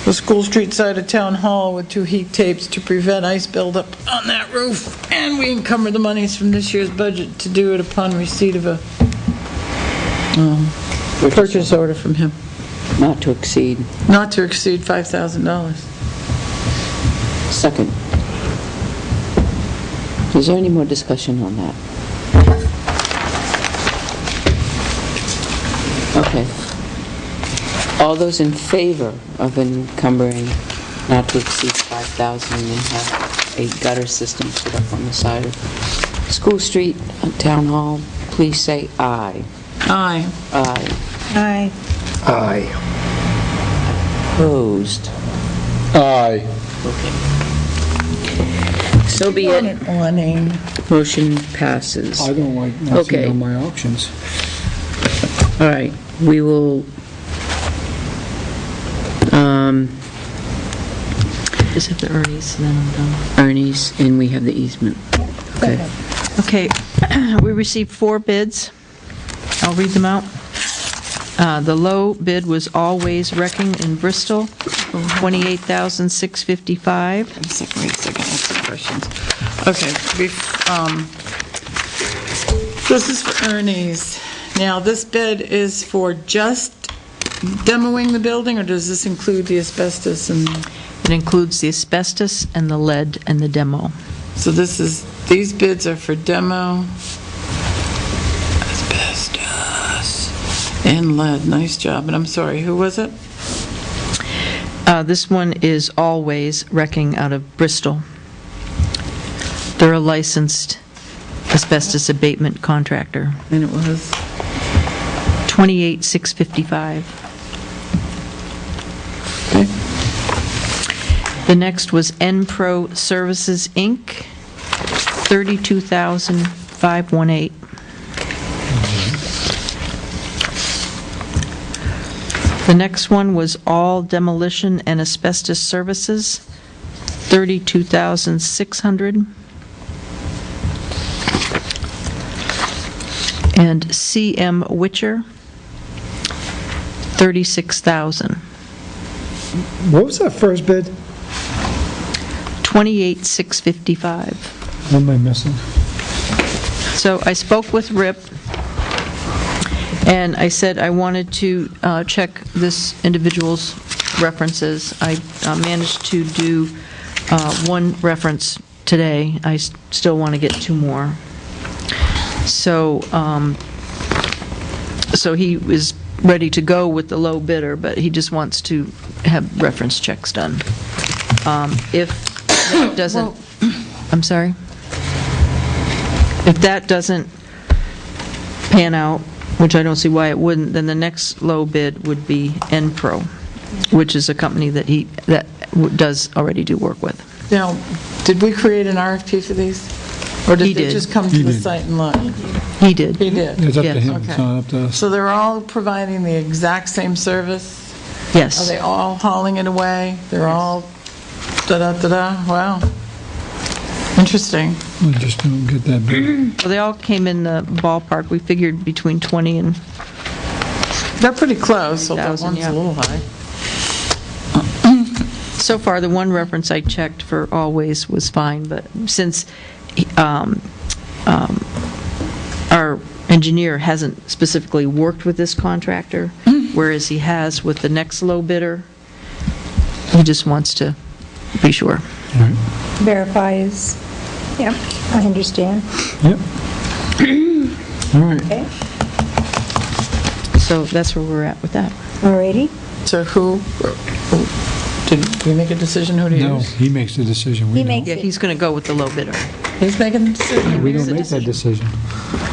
the School Street side of Town Hall with 2 heat tapes to prevent ice buildup on that roof. And we encumber the monies from this year's budget to do it upon receipt of a purchase order from him. Not to exceed. Not to exceed $5,000. Second. Is there any more discussion on that? Okay. All those in favor of encumbering not to exceed 5,000 and have a gutter system put up on the side of School Street, Town Hall, please say aye. Aye. Aye. Aye. Aye. Opposed? Aye. So be it. Awning. Motion passes. I don't like not Okay. seeing all my options. All right, we will, Is it the Ernie's, and then I'm done? Ernie's, and we have the easement. Okay. Okay, we received 4 bids. I'll read them out. The low bid was Always Wrecking in Bristol, $28,655. Wait a second, I have some questions. Okay, this is for Ernie's. Now, this bid is for just demoing the building, or does this include the asbestos and... It includes the asbestos and the lead and the demo. So these bids are for demo, asbestos, and lead. Nice job. And I'm sorry, who was it? This one is Always Wrecking out of Bristol. They're a licensed asbestos abatement contractor. And it was? $28,655. Okay. The next was N-Pro Services, Inc., $32,518. The next one was All Demolition and Asbestos Services, $32,600. And CM Witcher, $36,000. What was that first bid? $28,655. What am I missing? So I spoke with Rip, and I said I wanted to check this individual's references. I managed to do 1 reference today. I still want to get 2 more. So, so he is ready to go with the low bidder, but he just wants to have reference checks done. If that doesn't, I'm sorry? If that doesn't pan out, which I don't see why it wouldn't, then the next low bid would be N-Pro, which is a company that does already do work with. Now, did we create an RFP for these? Or He did they did. just come to He the did. site and look? He did. He did? It's up to Yes. him, Okay. it's not up to us. So they're all providing the exact same service? Are Yes. they all hauling it away? They're all da-da-da-da? Wow. Interesting. I just don't get that bid. Well, they all came in the ballpark. We figured between 20 and, They're pretty close, so that 1,000, one's yeah. a little high. so far, the one reference I checked for Always was fine, but since our engineer hasn't specifically worked with this contractor, whereas he has with the next low bidder, he just wants to be sure. Verifies. Yep, I understand. Yep. All right. Okay, So that's where we're at with that. alrighty. So did we make a decision who to No, use? he makes the decision. He We don't. makes Yeah, it. he's going to go with the low bidder. He's making the decision. We don't make that decision.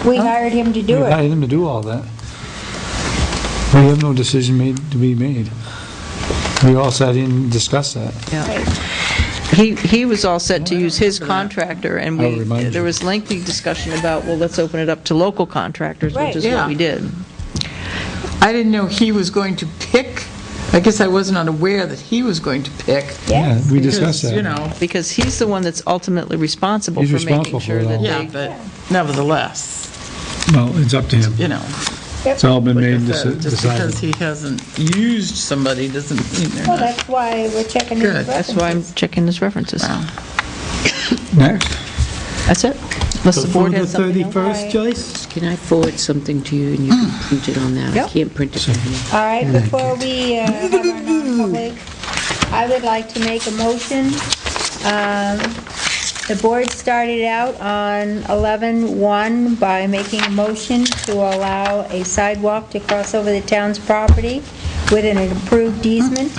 We hired him to We do it. hired him to do all that. We have no decision to be made. We all sat in and discussed that. He was all set to use his contractor, and I'll remind you. there was lengthy discussion about, well, let's open it up to local contractors, which is Right. what we did. I didn't know he was going to pick, I guess I wasn't unaware that he was going to pick. Yeah, we discussed Because, that. you know, Because he's the one that's ultimately responsible He's for making responsible for sure it that all. yeah, they... but nevertheless, Well, it's up to him. you know, It's all been like made I and said, just decided. because he hasn't used somebody doesn't mean they're Well, not. that's why we're checking these Good. references. That's why I'm checking his references. Next. That's it. Unless the board Before has something else. 31st, Joyce? Can I forward something to you and you can print it on that? I Yep. can't print it from here. All right, before we have our non-public, I would like to make a motion. The board started out on 11-1 by making a motion to allow a sidewalk to cross over the town's property with an approved easement.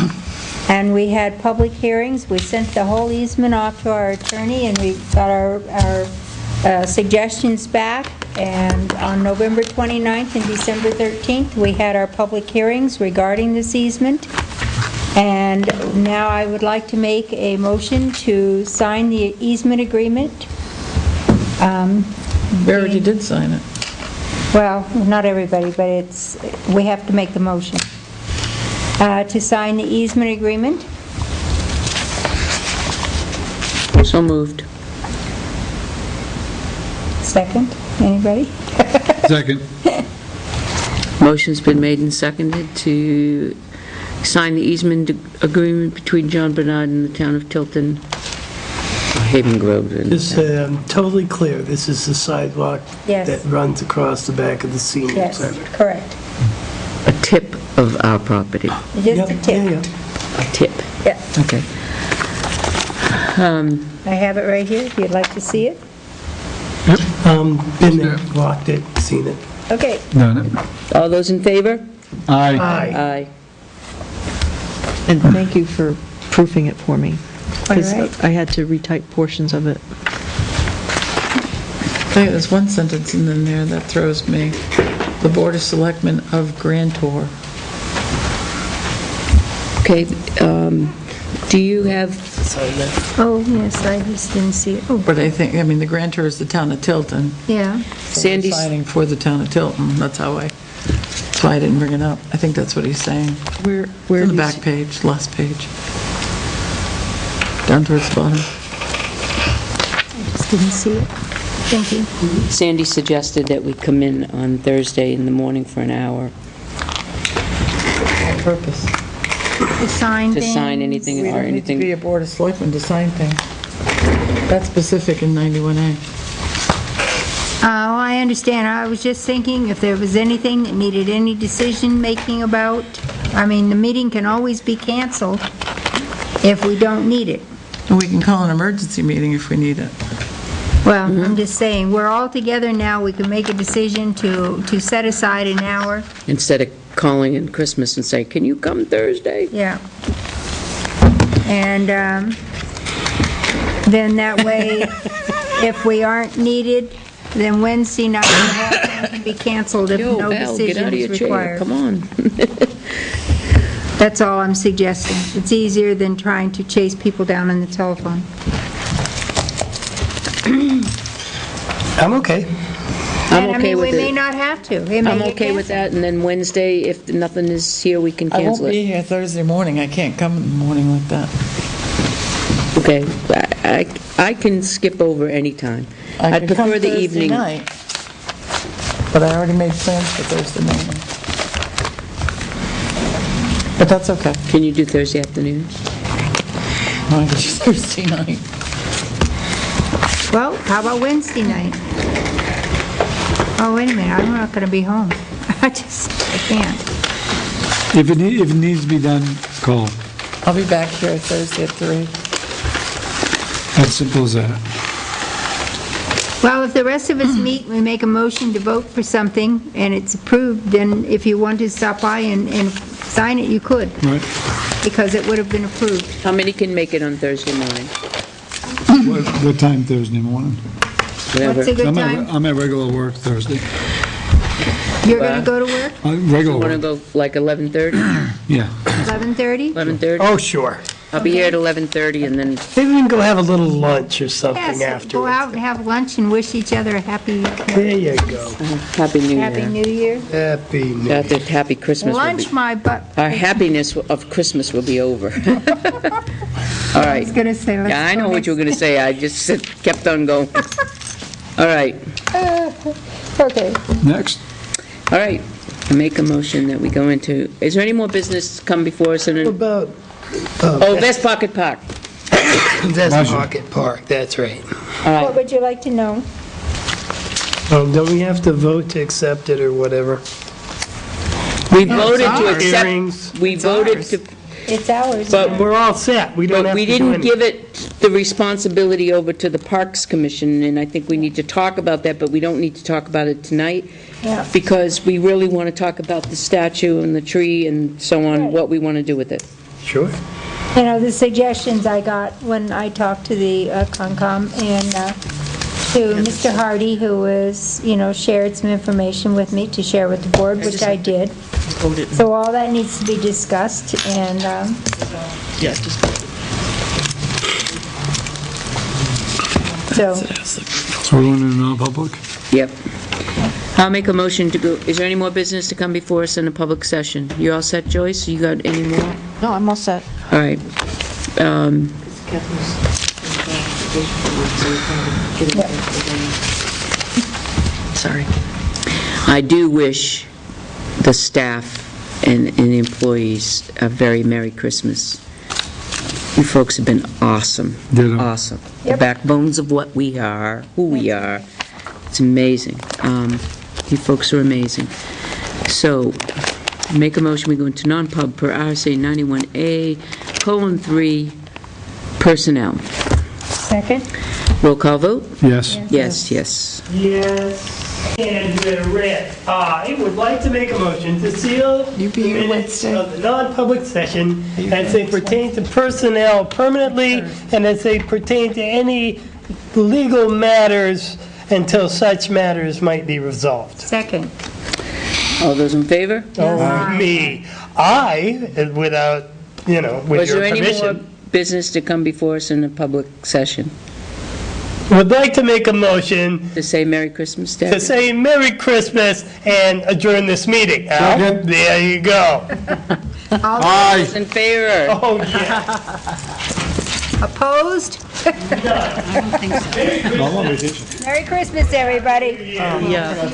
And we had public hearings. We sent the whole easement off to our attorney, and we got our suggestions back. And on November 29th and December 13th, we had our public hearings regarding this easement. And now I would like to make a motion to sign the easement agreement. We already did sign it. Well, not everybody, but we have to make the motion. To sign the easement agreement. So moved. Second, anybody? Second. Motion's been made and seconded to sign the easement agreement between John Bernard and the town of Tilton, Haven Grove. and- Just I'm totally clear, this is the sidewalk Yes. that runs across the back of the senior Yes, center. correct. A tip of our property. Just a Yep, tip. yeah, A tip. Yeah. Okay. I have it right here, if you'd like to see it. Been there, walked it, seen it. Okay, Done All those in favor? it. Aye. Aye. Aye. And thank you for proofing it for me, because All right. I had to retype portions of it. I think there's one sentence in there that throws me. The Board of Selectmen of Grantor. Okay, do you have, Sign that. oh, yes, I just didn't see it. Oh, But I think, I mean, the grantor is the town of Tilton. yeah. So we're Sandy's- signing for the town of Tilton. That's why I didn't bring it up. I think that's what he's saying. Where On the do you back page, last page. Down towards the bottom. Just didn't see it. Thank you. Sandy suggested that we come in on Thursday in the morning for an hour Purpose. To sign to things. sign anything We or don't need to be anything. a Board of Selectmen to sign things. That's specific in 91A. Oh, I understand. I was just thinking if there was anything that needed any decision-making about, I mean, the meeting can always be canceled if we don't need it. And we can call an emergency meeting if we need it. Well, I'm just saying, we're all together now, we can make a decision to set aside an hour. Instead of calling in Christmas and saying, can you come Thursday? Yeah. And then that way, if we aren't needed, then Wednesday night, the whole thing can be canceled if Yo, no Val, get decision out of your is chair, required. come on. That's all I'm suggesting. It's easier than trying to chase people down on the telephone. I'm okay. I'm And I okay mean, with we may it. not have to. It may I'm get okay with canceled. that, and then Wednesday, if nothing is here, we can I won't cancel be it. here Thursday morning. I can't come in the morning like that. Okay, I can skip over any time. I could come prefer the Thursday evening. night, but I already made plans for Thursday morning. But that's okay. Can you do Thursday afternoon? I could do Thursday night. Well, how about Wednesday night? Oh, wait a minute, I'm not going to be home. I can't. If it needs to be done, call. I'll be back here Thursday at 3. As simple as that. Well, if the rest of us meet, we make a motion to vote for something, and it's approved, then if you want to stop by and sign it, you could, Right? because it would have been approved. How many can make it on Thursday morning? What time Thursday morning? Whatever. What's a good time? I'm at regular work Thursday. You're going to go to work, Regular Want to one, go like 11:30? yeah. 11:30? 11:30? Oh, sure. I'll be here at 11:30 and then, Maybe we can go have a little lunch or something Yes, afterwards. go out and have lunch and wish each other a happy There you go. Happy New Year. Happy New Year. Happy New Year. That Happy Christmas will be, Lunch my butt. our happiness of Christmas will be over. All I right. was going to say, let's Yeah, I know go what you were next. going to say, I just kept on going. All right, Okay. Next, all right. I make a motion that we go into, is there any more business to come before us? What about Oh, Best Pocket Park. That's Motion. Pocket Park, that's right. All What right, would you like to know? Don't we have to vote to accept it or whatever? we voted to ours. accept, Hearings. we voted to, It's ours. but We're all set, we don't But have we to do didn't anything. give it the responsibility over to the Parks Commission, and I think we need to talk about that, but we don't need to talk about it tonight, Yeah. because we really want to talk about the statue and the tree and so on, Right. what we want to do with it. Sure. You know, the suggestions I got when I talked to the Concom and to Mr. Hardy, who was, shared some information with me to share with the board, which I did. So all that needs to be discussed, and, Yeah, just so, so we're going into non-public? Yep. I'll make a motion to go, is there any more business to come before us in a public session? You all set, Joyce? You got any more? No, I'm all set. All right. Sorry. I do wish the staff and the employees a very Merry Christmas. You folks have been awesome. Ditto. Awesome. The Yep. backbones of what we are, who we are. It's amazing. You folks are amazing. So, make a motion, we go into non-pub per RSA 91A:3, personnel. second? Roll call vote? Yes. Yes, yes. Yes, and Rick, I would like to make a motion to seal the minutes of the non-public session as they pertain to personnel permanently and as they pertain to any legal matters until such matters might be resolved. Second. All those in favor? Oh, me. Without, with Was your there any more permission, business to come before us in a public session? would like to make a motion To say Merry Christmas, to Deb? say Merry Christmas and adjourn this meeting. Al, Second. there you go. Aye. Those in favor? Oh, yeah. Opposed? Merry Christmas, everybody. yeah.